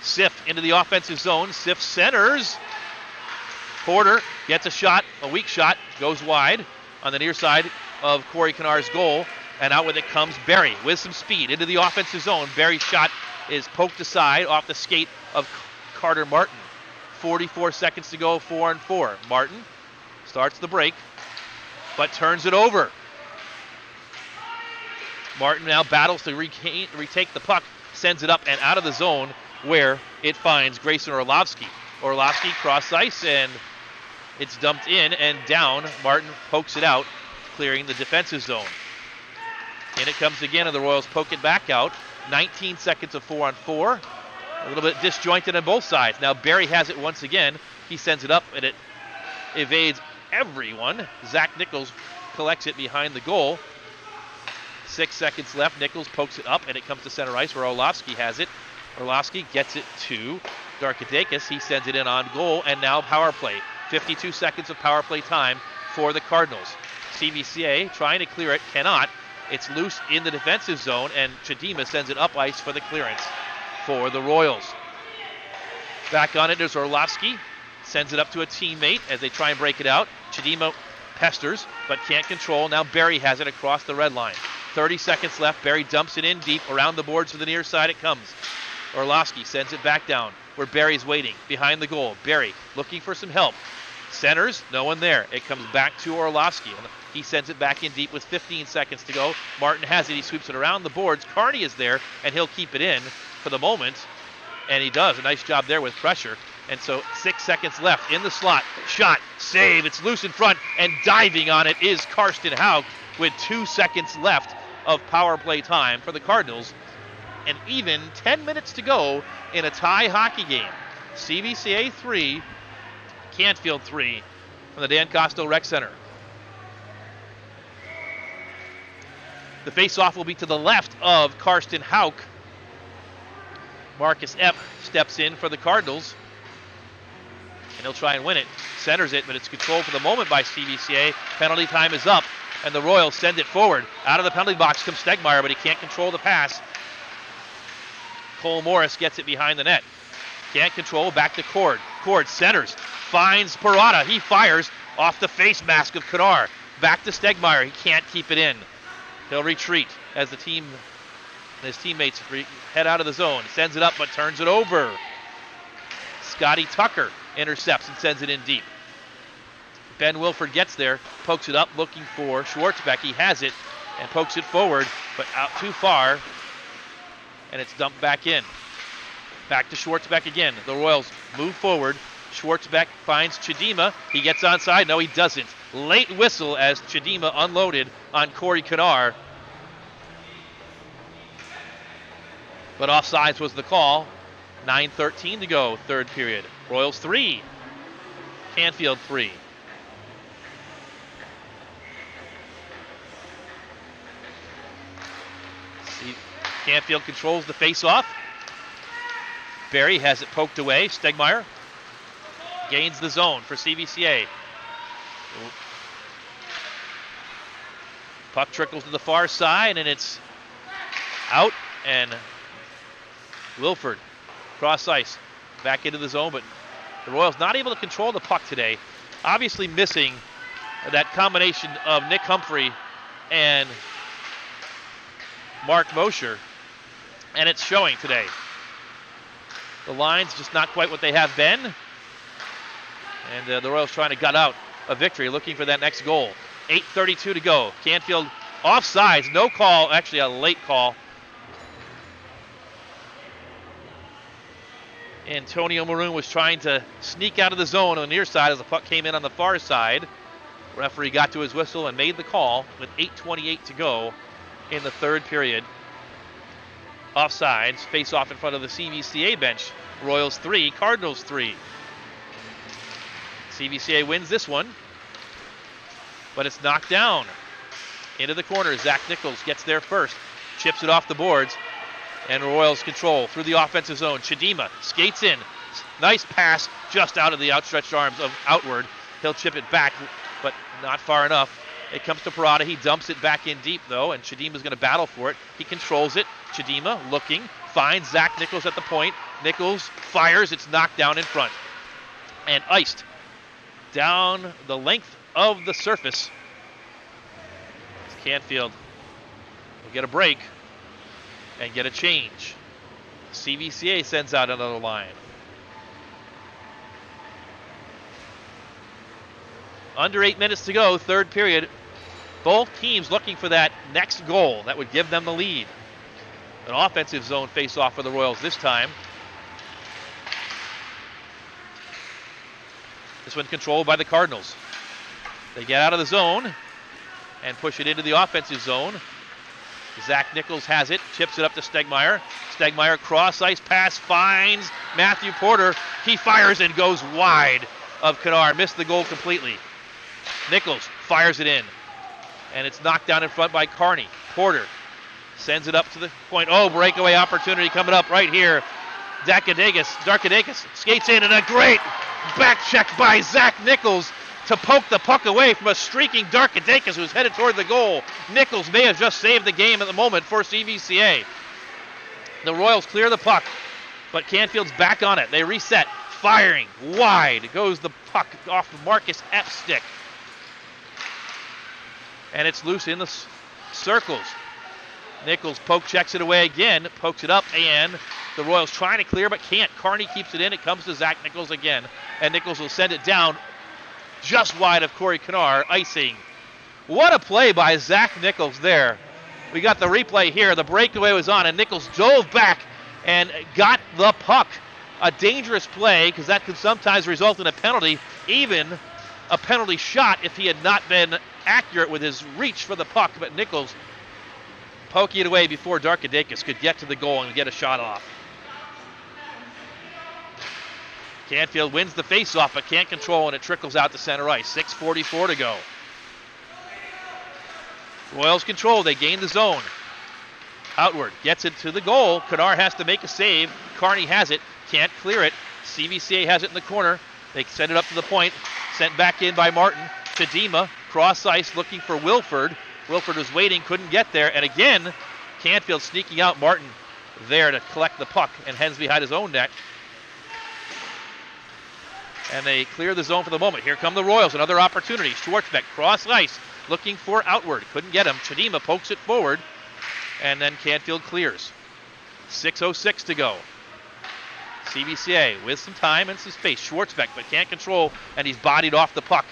Siff into the offensive zone. Siff centers. Porter gets a shot, a weak shot, goes wide on the near side of Corey Kennard's goal. And out with it comes Barry with some speed into the offensive zone. Barry's shot is poked aside off the skate of Carter Martin. 44 seconds to go, 4-on-4. Martin starts the break, but turns it over. Martin now battles to retake the puck, sends it up and out of the zone where it finds Grayson Orlovsky. Orlovsky cross ice, and it's dumped in and down. Martin pokes it out, clearing the defensive zone. In it comes again, and the Royals poke it back out. 19 seconds of 4-on-4. A little bit disjointed on both sides. Now Barry has it once again. He sends it up, and it evades everyone. Zach Nichols collects it behind the goal. 6 seconds left. Nichols pokes it up, and it comes to center ice where Orlovsky has it. Orlovsky gets it to Darkadakis. He sends it in on goal, and now power play. 52 seconds of power play time for the Cardinals. CVCA trying to clear it, cannot. It's loose in the defensive zone, and Chidima sends it up ice for the clearance for the Royals. Back on it is Orlovsky. Sends it up to a teammate as they try and break it out. Chidima pesters, but can't control. Now Barry has it across the red line. 30 seconds left. Barry dumps it in deep. Around the boards to the near side it comes. Orlovsky sends it back down where Barry's waiting behind the goal. Barry looking for some help. Centers, no one there. It comes back to Orlovsky. He sends it back in deep with 15 seconds to go. Martin has it. He sweeps it around the boards. Carney is there, and he'll keep it in for the moment. And he does. A nice job there with pressure. And so 6 seconds left in the slot. Shot, save. It's loose in front, and diving on it is Karsten Hauk with 2 seconds left of power play time for the Cardinals. And even 10 minutes to go in a tie hockey game. CVCA 3, Canfield 3 from the Dan Kostel Rec Center. The face-off will be to the left of Karsten Hauk. Marcus Epp steps in for the Cardinals, and he'll try and win it. Centers it, but it's controlled for the moment by CVCA. Penalty time is up, and the Royals send it forward. Out of the penalty box comes Stegmeyer, but he can't control the pass. Cole Morris gets it behind the net. Can't control, back to Cord. Cord centers, finds Parada. He fires off the face mask of Kennard. Back to Stegmeyer. He can't keep it in. He'll retreat as the team, his teammates head out of the zone. Sends it up, but turns it over. Scotty Tucker intercepts and sends it in deep. Ben Wilford gets there, pokes it up, looking for Schwartzbeck. He has it and pokes it forward, but out too far, and it's dumped back in. Back to Schwartzbeck again. The Royals move forward. Schwartzbeck finds Chidima. He gets onside. No, he doesn't. Late whistle as Chidima unloaded on Corey Kennard. But offsides was the call. 9:13 to go, third period. Royals 3, Canfield 3. Canfield controls the face-off. Barry has it poked away. Stegmeyer gains the zone for CVCA. Puck trickles to the far side, and it's out, and Wilford cross ice back into the zone, but the Royals not able to control the puck today. Obviously missing that combination of Nick Humphrey and Mark Mosher, and it's showing today. The line's just not quite what they have been, and the Royals trying to gut out a victory, looking for that next goal. 8:32 to go. Canfield offsides, no call, actually a late call. Antonio Maroon was trying to sneak out of the zone on the near side as the puck came in on the far side. Referee got to his whistle and made the call with 8:28 to go in the third period. Offsides, face off in front of the CVCA bench. Royals 3, Cardinals 3. CVCA wins this one, but it's knocked down into the corner. Zach Nichols gets there first, chips it off the boards, and Royals control through the offensive zone. Chidima skates in. Nice pass just out of the outstretched arms of Outward. He'll chip it back, but not far enough. It comes to Parada. He dumps it back in deep, though, and Chidima's going to battle for it. He controls it. Chidima looking, finds Zach Nichols at the point. Nichols fires. It's knocked down in front and iced down the length of the surface. Canfield will get a break and get a change. CVCA sends out another line. Under 8 minutes to go, third period. Both teams looking for that next goal that would give them the lead. An offensive zone face-off for the Royals this time. This one controlled by the Cardinals. They get out of the zone and push it into the offensive zone. Zach Nichols has it, chips it up to Stegmeyer. Stegmeyer cross-ice pass, finds Matthew Porter. He fires and goes wide of Kennard. Missed the goal completely. Nichols fires it in, and it's knocked down in front by Carney. Porter sends it up to the point. Oh, breakaway opportunity coming up right here. Darkadakis skates in, and a great back check by Zach Nichols to poke the puck away from a streaking Darkadakis who's headed toward the goal. Nichols may have just saved the game at the moment for CVCA. The Royals clear the puck, but Canfield's back on it. They reset, firing wide. Goes the puck off of Marcus Epps' stick. And it's loose in the circles. Nichols poke checks it away again, pokes it up, and the Royals trying to clear but can't. Carney keeps it in. It comes to Zach Nichols again, and Nichols will send it down just wide of Corey Kennard, icing. What a play by Zach Nichols there. We got the replay here. The breakaway was on, and Nichols dove back and got the puck. A dangerous play, because that could sometimes result in a penalty, even a penalty shot if he had not been accurate with his reach for the puck. But Nichols poking it away before Darkadakis could get to the goal and get a shot off. Canfield wins the faceoff but can't control, and it trickles out to center ice. 6:44 to go. Royals control. They gain the zone. Outward gets it to the goal. Kennard has to make a save. Carney has it. Can't clear it. CVCA has it in the corner. They send it up to the point. Sent back in by Martin. Chidima cross ice looking for Wilford. Wilford was waiting, couldn't get there. And again, Canfield sneaking out. Martin there to collect the puck and heads behind his own net. And they clear the zone for the moment. Here come the Royals. Another opportunity. Schwartzbeck cross ice looking for Outward. Couldn't get him. Chidima pokes it forward. And then Canfield clears. 6:06 to go. CVCA with some time and some space. Schwartzbeck, but can't control, and he's bodied off the puck.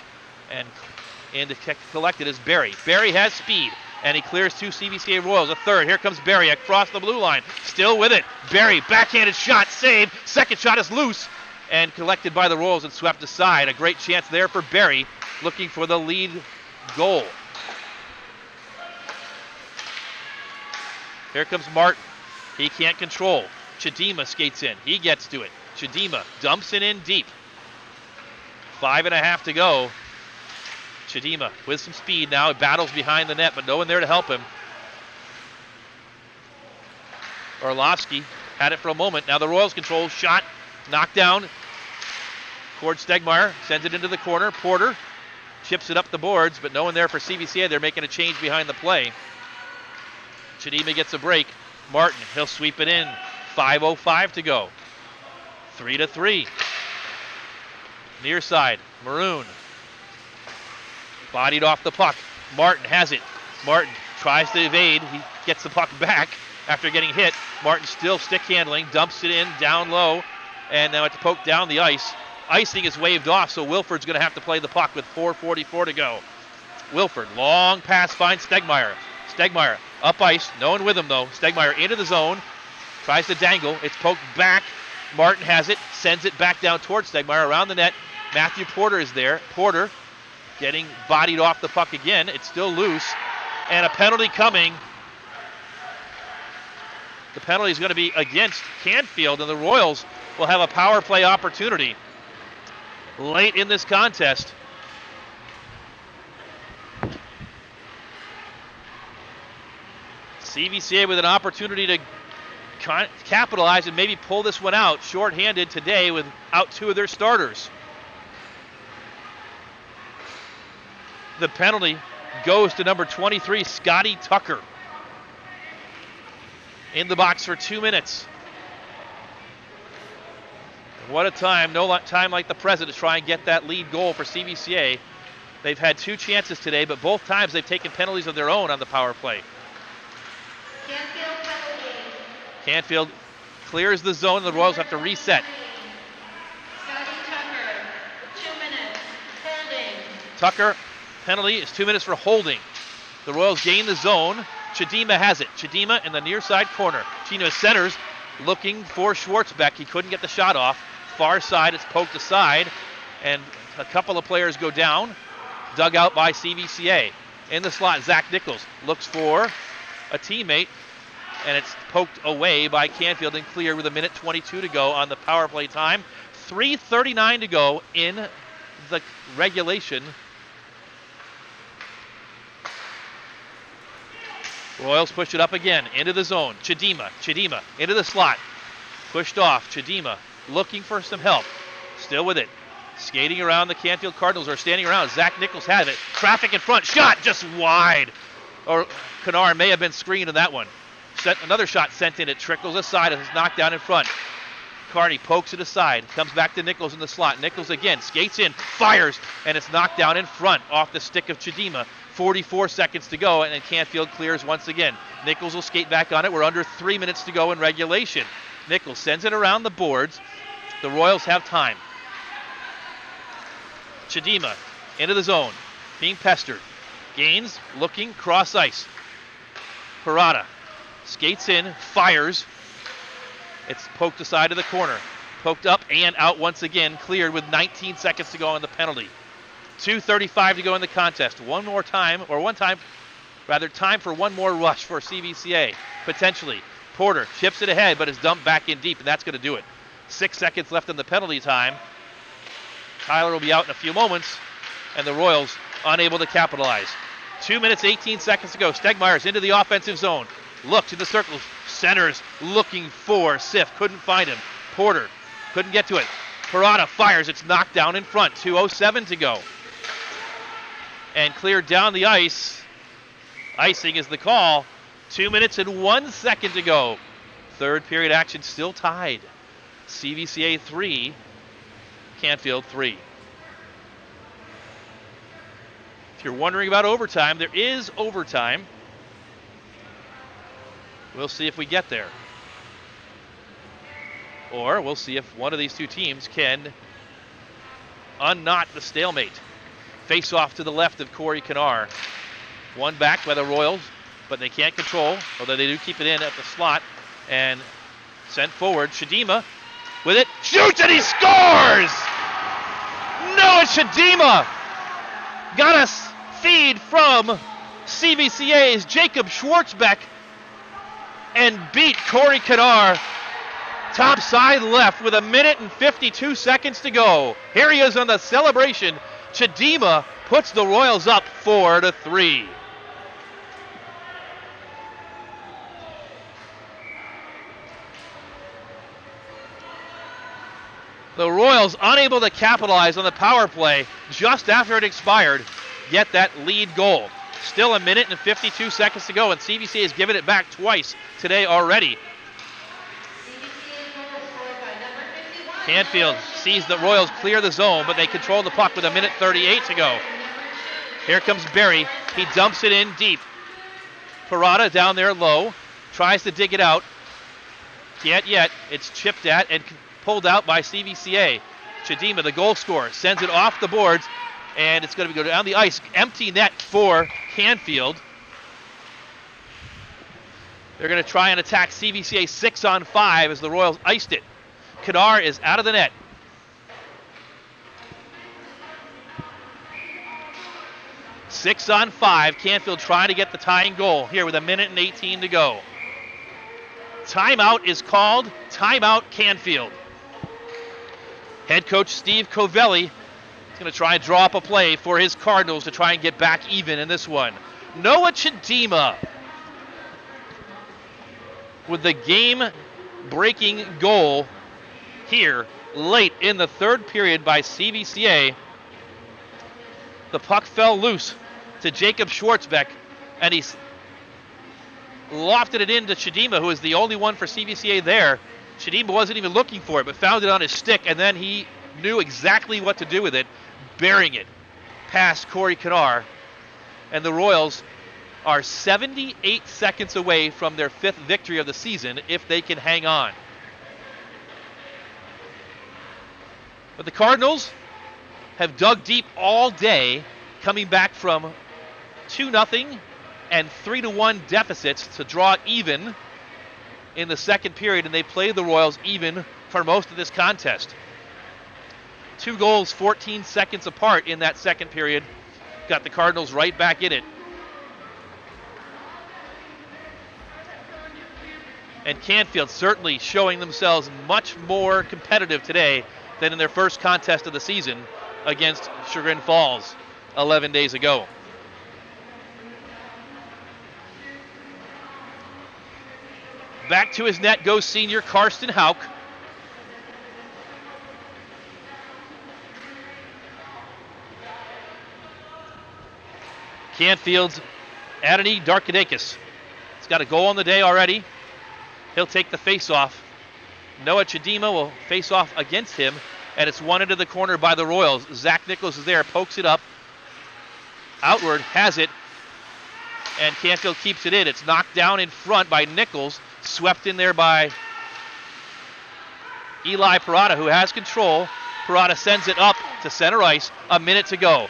And in to collect it is Barry. Barry has speed, and he clears two CVCA Royals. A third. Here comes Barry across the blue line. Still with it. Barry, backhanded shot, saved. Second shot is loose and collected by the Royals and swept aside. A great chance there for Barry, looking for the lead goal. Here comes Martin. He can't control. Chidima skates in. He gets to it. Chidima dumps it in deep. 5.5 to go. Chidima with some speed now. He battles behind the net, but no one there to help him. Orlovsky had it for a moment. Now the Royals control. Shot. Knocked down. Cord Stegmeyer sends it into the corner. Porter chips it up the boards, but no one there for CVCA. They're making a change behind the play. Chidima gets a break. Martin, he'll sweep it in. 5:05 to go. 3-3. Near side, Maroon. Bodied off the puck. Martin has it. Martin tries to evade. He gets the puck back after getting hit. Martin still stick handling, dumps it in down low, and now it's poked down the ice. Icing is waved off, so Wilford's going to have to play the puck with 4:44 to go. Wilford, long pass, finds Stegmeyer. Stegmeyer up ice, no one with him though. Stegmeyer into the zone, tries to dangle. It's poked back. Martin has it, sends it back down towards Stegmeyer around the net. Matthew Porter is there. Porter getting bodied off the puck again. It's still loose, and a penalty coming. The penalty is going to be against Canfield, and the Royals will have a power play opportunity late in this contest. CVCA with an opportunity to capitalize and maybe pull this one out. Short-handed today without two of their starters. The penalty goes to number 23, Scotty Tucker. In the box for 2 minutes. What a time. No time like the present to try and get that lead goal for CVCA. They've had 2 chances today, but both times they've taken penalties of their own on the power play. Canfield penalty. Canfield clears the zone. The Royals have to reset. Scotty Tucker, 2 minutes. Holding. Tucker, penalty is 2 minutes for holding. The Royals gain the zone. Chidima has it. Chidima in the near side corner. Chino centers, looking for Schwartzbeck. He couldn't get the shot off. Far side, it's poked aside, and a couple of players go down. Dug out by CVCA. In the slot, Zach Nichols looks for a teammate, and it's poked away by Canfield and cleared with 1:22 to go on the power play time. 3:39 to go in the regulation. Royals push it up again into the zone. Chidima into the slot. Pushed off. Chidima looking for some help. Still with it. Skating around. The Canfield Cardinals are standing around. Zach Nichols has it. Traffic in front. Shot just wide. Or Kennard may have been screened in that one. Another shot sent in. It trickles aside. It's knocked down in front. Carney pokes it aside. Comes back to Nichols in the slot. Nichols again skates in. Fires. And it's knocked down in front off the stick of Chidima. 44 seconds to go, and then Canfield clears once again. Nichols will skate back on it. We're under 3 minutes to go in regulation. Nichols sends it around the boards. The Royals have time. Chidima into the zone, being pestered. Gaines looking, cross ice. Parada skates in, fires. It's poked aside to the corner. Poked up and out once again, cleared with 19 seconds to go on the penalty. 2:35 to go in the contest. Time for one more rush for CVCA, potentially. Porter chips it ahead, but is dumped back in deep, and that's going to do it. 6 seconds left in the penalty time. Tyler will be out in a few moments, and the Royals unable to capitalize. 2 minutes, 18 seconds to go. Stegmeyer's into the offensive zone. Looks in the circle. Centers looking for Sif. Couldn't find him. Porter couldn't get to it. Parada fires. It's knocked down in front. 2:07 to go. And cleared down the ice. Icing is the call. 2 minutes and 1 second to go. Third period action still tied. CVCA 3, Canfield 3. If you're wondering about overtime, there is overtime. We'll see if we get there. Or we'll see if one of these two teams can unknot the stalemate. Face off to the left of Corey Kennard. One back by the Royals, but they can't control, although they do keep it in at the slot. And sent forward. Chidima with it. Shoots and he scores! Noah Chidima got us feed from CVCA's Jacob Schwartzbeck. and beat Corey Kadar top side left with 1:52 to go. Here he is on the celebration. Chidima puts the Royals up 4-3. The Royals unable to capitalize on the power play just after it expired, get that lead goal. Still 1:52 to go, and CVCA has given it back twice today already. Canfield sees the Royals clear the zone, but they control the puck with 1:38 to go. Here comes Barry. He dumps it in deep. Parada down there low, tries to dig it out. Can't yet. It's chipped at and pulled out by CVCA. Chidima, the goal scorer, sends it off the boards, and it's going to go down the ice. Empty net for Canfield. They're going to try and attack CVCA 6-on-5 as the Royals iced it. Kadar is out of the net. Six on 5. Canfield trying to get the tying goal here with 1:18 to go. Timeout is called. Timeout Canfield. Head coach Steve Covelli is going to try and draw up a play for his Cardinals to try and get back even in this one. Noah Chidima with the game-breaking goal here late in the third period by CVCA. The puck fell loose to Jacob Schwartzbeck, and he lofted it into Chidima, who is the only one for CVCA there. Chidima wasn't even looking for it, but found it on his stick, and then he knew exactly what to do with it, burying it past Corey Kadar. And the Royals are 78 seconds away from their 5th victory of the season if they can hang on. But the Cardinals have dug deep all day, coming back from 2-0 and 3-1 deficits to draw even in the second period, and they played the Royals even for most of this contest. 2 goals 14 seconds apart in that second period got the Cardinals right back in it. And Canfield certainly showing themselves much more competitive today than in their first contest of the season against Chagrin Falls 11 days ago. Back to his net goes senior Karsten Hauk. Canfield's Adony Darkadakis. He's got a goal on the day already. He'll take the face-off. Noah Chidima will face off against him, and it's one into the corner by the Royals. Zach Nichols is there, pokes it up. Outward, has it, and Canfield keeps it in. It's knocked down in front by Nichols, swept in there by Eli Parada, who has control. Parada sends it up to center ice, a minute to go.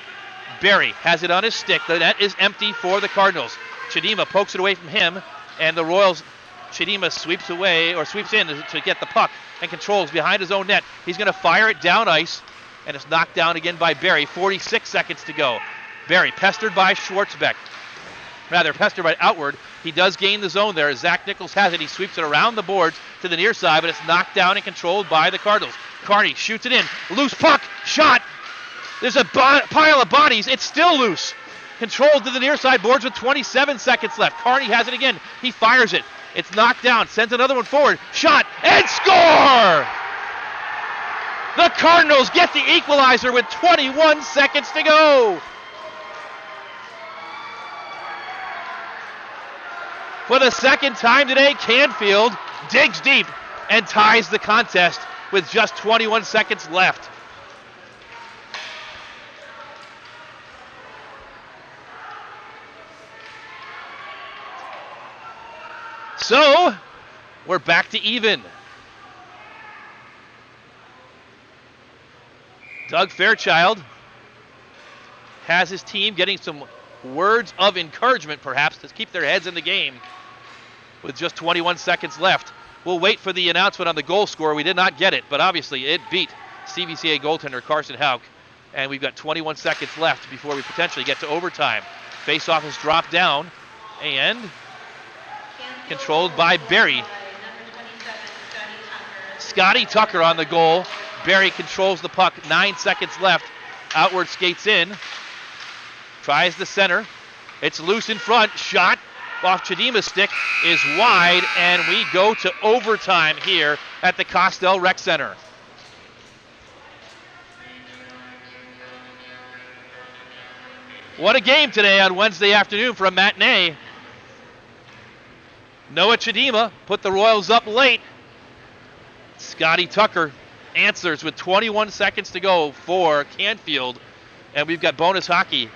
Barry has it on his stick. The net is empty for the Cardinals. Chidima pokes it away from him, and the Royals, Chidima sweeps away, or sweeps in to get the puck and controls behind his own net. He's going to fire it down ice, and it's knocked down again by Barry. 46 seconds to go. Barry pestered by Schwartzbeck. Rather, pestered by Outward. He does gain the zone there. Zach Nichols has it. He sweeps it around the boards to the near side, but it's knocked down and controlled by the Cardinals. Carney shoots it in. Loose puck. Shot. There's a pile of bodies. It's still loose. Controlled to the near side boards with 27 seconds left. Carney has it again. He fires it. It's knocked down. Sends another one forward. Shot. And score! The Cardinals get the equalizer with 21 seconds to go. For the second time today, Canfield digs deep and ties the contest with just 21 seconds left. So, we're back to even. Doug Fairchild has his team getting some words of encouragement, perhaps, to keep their heads in the game with just 21 seconds left. We'll wait for the announcement on the goal score. We did not get it, but obviously it beat CVCA goaltender Karsten Hauk, and we've got 21 seconds left before we potentially get to overtime. Face-off has dropped down, and controlled by Barry. Scotty Tucker on the goal. Barry controls the puck. 9 seconds left. Outward skates in. Tries the center. It's loose in front. Shot off Chadima's stick is wide, and we go to overtime here at the Kostel Rec Center. What a game today on Wednesday afternoon for a matinee. Noah Chadima put the Royals up late. Scotty Tucker answers with 21 seconds to go for Canfield, and we've got bonus hockey.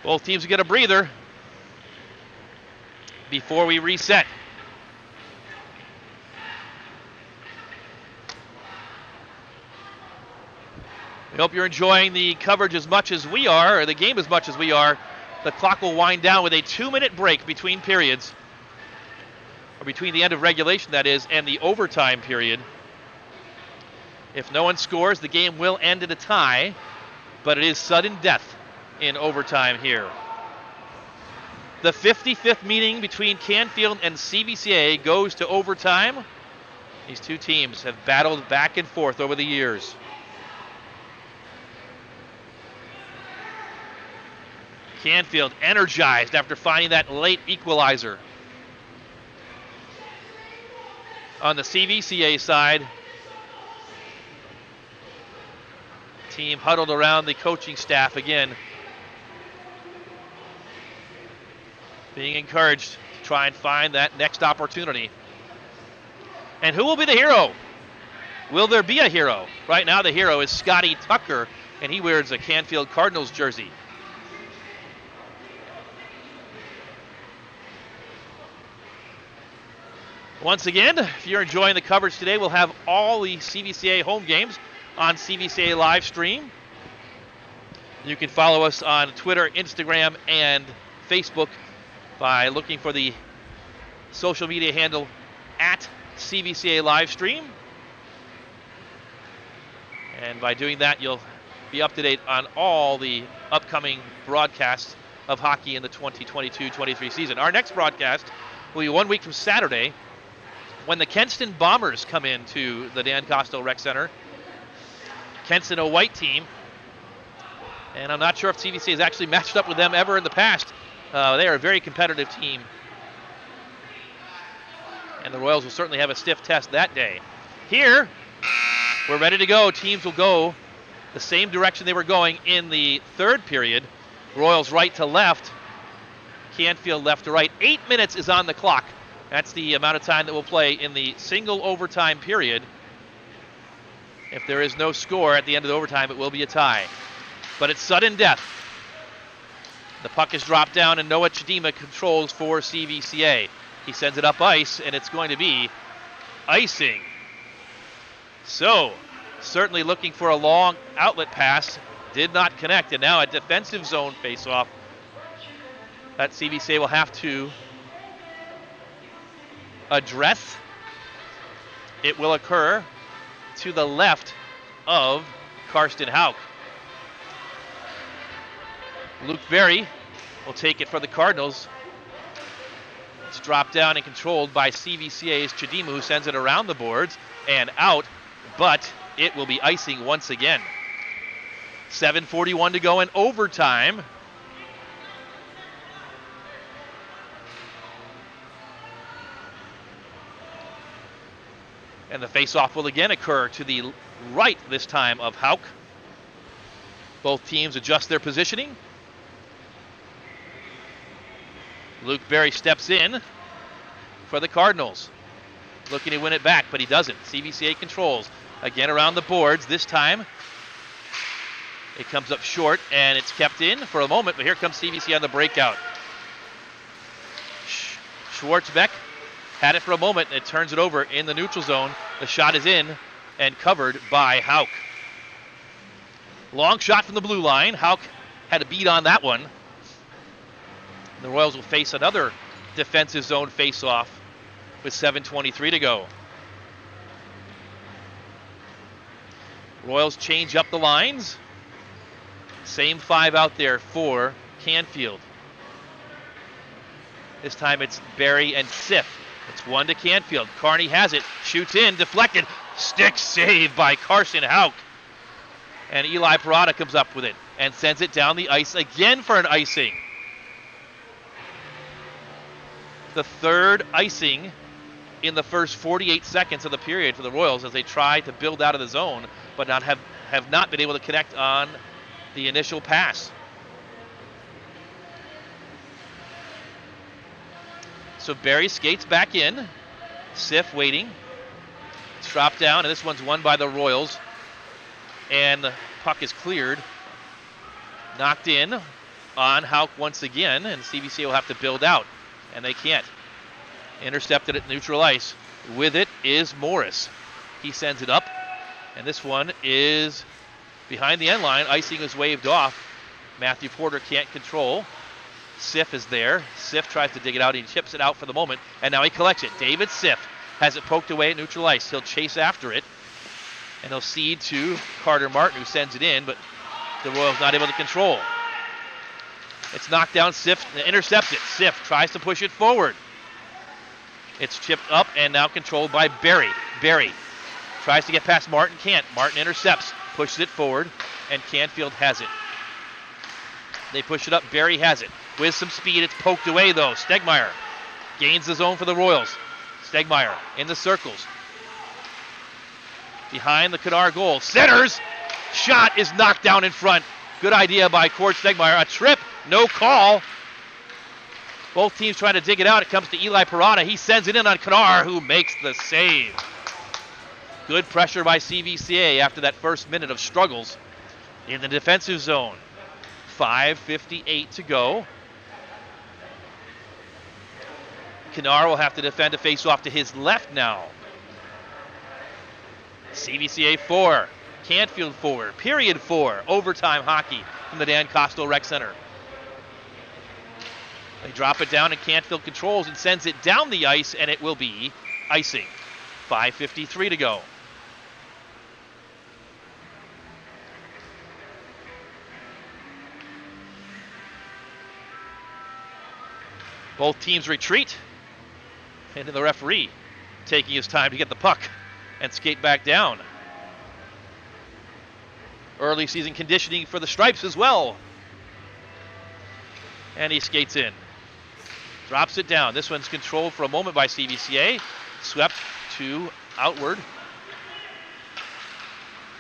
Both teams get a breather before we reset. We hope you're enjoying the coverage as much as we are, or the game as much as we are. The clock will wind down with a 2-minute break between periods, or between the end of regulation, that is, and the overtime period. If no one scores, the game will end in a tie, but it is sudden death in overtime here. The 55th meeting between Canfield and CVCA goes to overtime. These two teams have battled back and forth over the years. Canfield energized after finding that late equalizer. On the CVCA side, team huddled around the coaching staff again, being encouraged to try and find that next opportunity. And who will be the hero? Will there be a hero? Right now the hero is Scotty Tucker, and he wears a Canfield Cardinals jersey. Once again, if you're enjoying the coverage today, we'll have all the CVCA home games on CVCA live stream. You can follow us on Twitter, Instagram, and Facebook by looking for the social media handle at CVCA Livestream. And by doing that, you'll be up to date on all the upcoming broadcasts of hockey in the 2022-23 season. Our next broadcast will be 1 week from Saturday, when the Kenston Bombers come into the Dan Kostel Rec Center. Kenston, a white team, and I'm not sure if CVC has actually matched up with them ever in the past. They are a very competitive team, and the Royals will certainly have a stiff test that day. Here, we're ready to go. Teams will go the same direction they were going in the third period. Royals right to left, Canfield left to right. 8 minutes is on the clock. That's the amount of time that we'll play in the single overtime period. If there is no score at the end of the overtime, it will be a tie. But it's sudden death. The puck is dropped down, and Noah Chadima controls for CVCA. He sends it up ice, and it's going to be icing. So, certainly looking for a long outlet pass. Did not connect, and now a defensive zone faceoff that CVCA will have to address. It will occur to the left of Karsten Hauk. Luke Berry will take it for the Cardinals. It's dropped down and controlled by CVCA's Chadima, who sends it around the boards and out, but it will be icing once again. 7:41 to go in overtime. And the faceoff will again occur to the right this time of Hauk. Both teams adjust their positioning. Luke Berry steps in for the Cardinals. Looking to win it back, but he doesn't. CVCA controls. Again around the boards. This time it comes up short, and it's kept in for a moment, but here comes CVCA on the breakout. Schwartzbeck had it for a moment, and it turns it over in the neutral zone. The shot is in and covered by Hauk. Long shot from the blue line. Hauk had a beat on that one. The Royals will face another defensive zone face-off with 7:23 to go. Royals change up the lines. Same 5 out there for Canfield. This time it's Barry and Sif. It's 1 to Canfield. Carney has it. Shoots in. Deflected. Stick save by Carson Hauk. And Eli Parada comes up with it and sends it down the ice again for an icing. The third icing in the first 48 seconds of the period for the Royals as they try to build out of the zone, but have not been able to connect on the initial pass. So Barry skates back in. Sif waiting. It's dropped down, and this one's won by the Royals. And the puck is cleared. Knocked in on Hauk once again, and CVCA will have to build out, and they can't. Intercepted at neutral ice. With it is Morris. He sends it up, and this one is behind the end line. Icing is waved off. Matthew Porter can't control. Sif is there. Sif tries to dig it out. He chips it out for the moment, and now he collects it. David Sif has it poked away at neutral ice. He'll chase after it, and he'll cede to Carter Martin, who sends it in, but the Royals not able to control. It's knocked down. Sif intercepts it. Sif tries to push it forward. It's chipped up and now controlled by Barry. Barry tries to get past Martin, can't. Martin intercepts, pushes it forward, and Canfield has it. They push it up. Barry has it. With some speed, it's poked away, though. Stegmeyer gains the zone for the Royals. Stegmeyer in the circles. Behind the Kadar goal. Centers! Shot is knocked down in front. Good idea by Cord Stegmeyer. A trip, no call. Both teams trying to dig it out. It comes to Eli Parada. He sends it in on Kadar, who makes the save. Good pressure by CVCA after that first minute of struggles in the defensive zone. 5:58 to go. Kadar will have to defend a face-off to his left now. CVCA 4, Canfield 4, period 4, overtime hockey from the Dan Kostel Rec Center. They drop it down and Canfield controls and sends it down the ice, and it will be icing. 5:53 to go. Both teams retreat, and the referee taking his time to get the puck and skate back down. Early season conditioning for the Stripes as well. And he skates in. Drops it down. This one's controlled for a moment by CVCA. Swept to outward.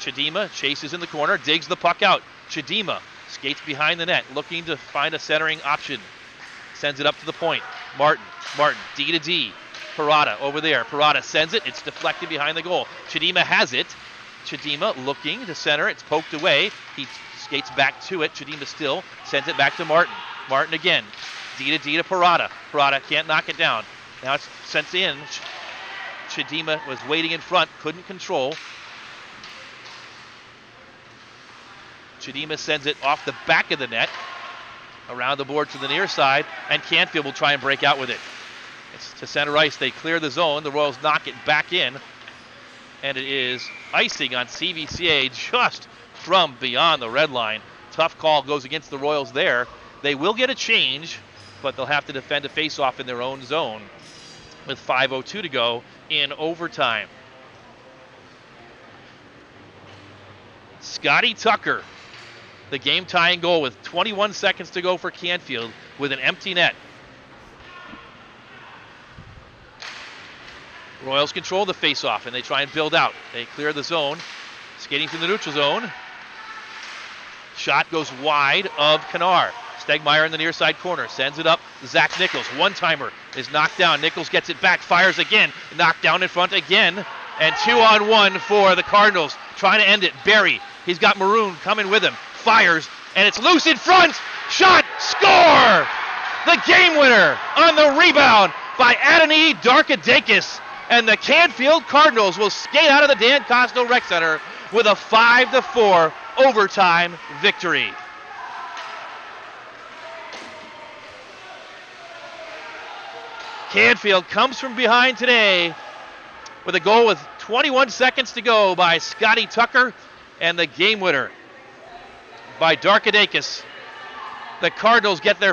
Chidima chases in the corner, digs the puck out. Chidima skates behind the net, looking to find a centering option. Sends it up to the point. Martin, D to D. Parada over there. Parada sends it. It's deflected behind the goal. Chidima has it. Chidima looking to center. It's poked away. He skates back to it. Chidima still sends it back to Martin. Martin again. D to Parada. Parada can't knock it down. Now it's sent in. Chidima was waiting in front. Couldn't control. Chidima sends it off the back of the net. Around the board to the near side. And Canfield will try and break out with it. It's to center ice. They clear the zone. The Royals knock it back in. And it is icing on CVCA just from beyond the red line. Tough call goes against the Royals there. They will get a change, but they'll have to defend a face-off in their own zone with 5:02 to go in overtime. Scotty Tucker, the game-tying goal with 21 seconds to go for Canfield with an empty net. Royals control the face-off, and they try and build out. They clear the zone, skating through the neutral zone. Shot goes wide of Kanar. Stegmeyer in the near side corner, sends it up. Zach Nichols, one-timer, is knocked down. Nichols gets it back, fires again, knocked down in front again, and 2-on-1 for the Cardinals. Trying to end it. Barry, he's got Maroon coming with him, fires, and it's loose in front. Shot, score! The game winner on the rebound by Adonai Darkadakis. And the Canfield Cardinals will skate out of the Dan Kostel Rec Center with a 5-4 overtime victory. Canfield comes from behind today with a goal with 21 seconds to go by Scotty Tucker. And the game winner by Darkadakis. The Cardinals get their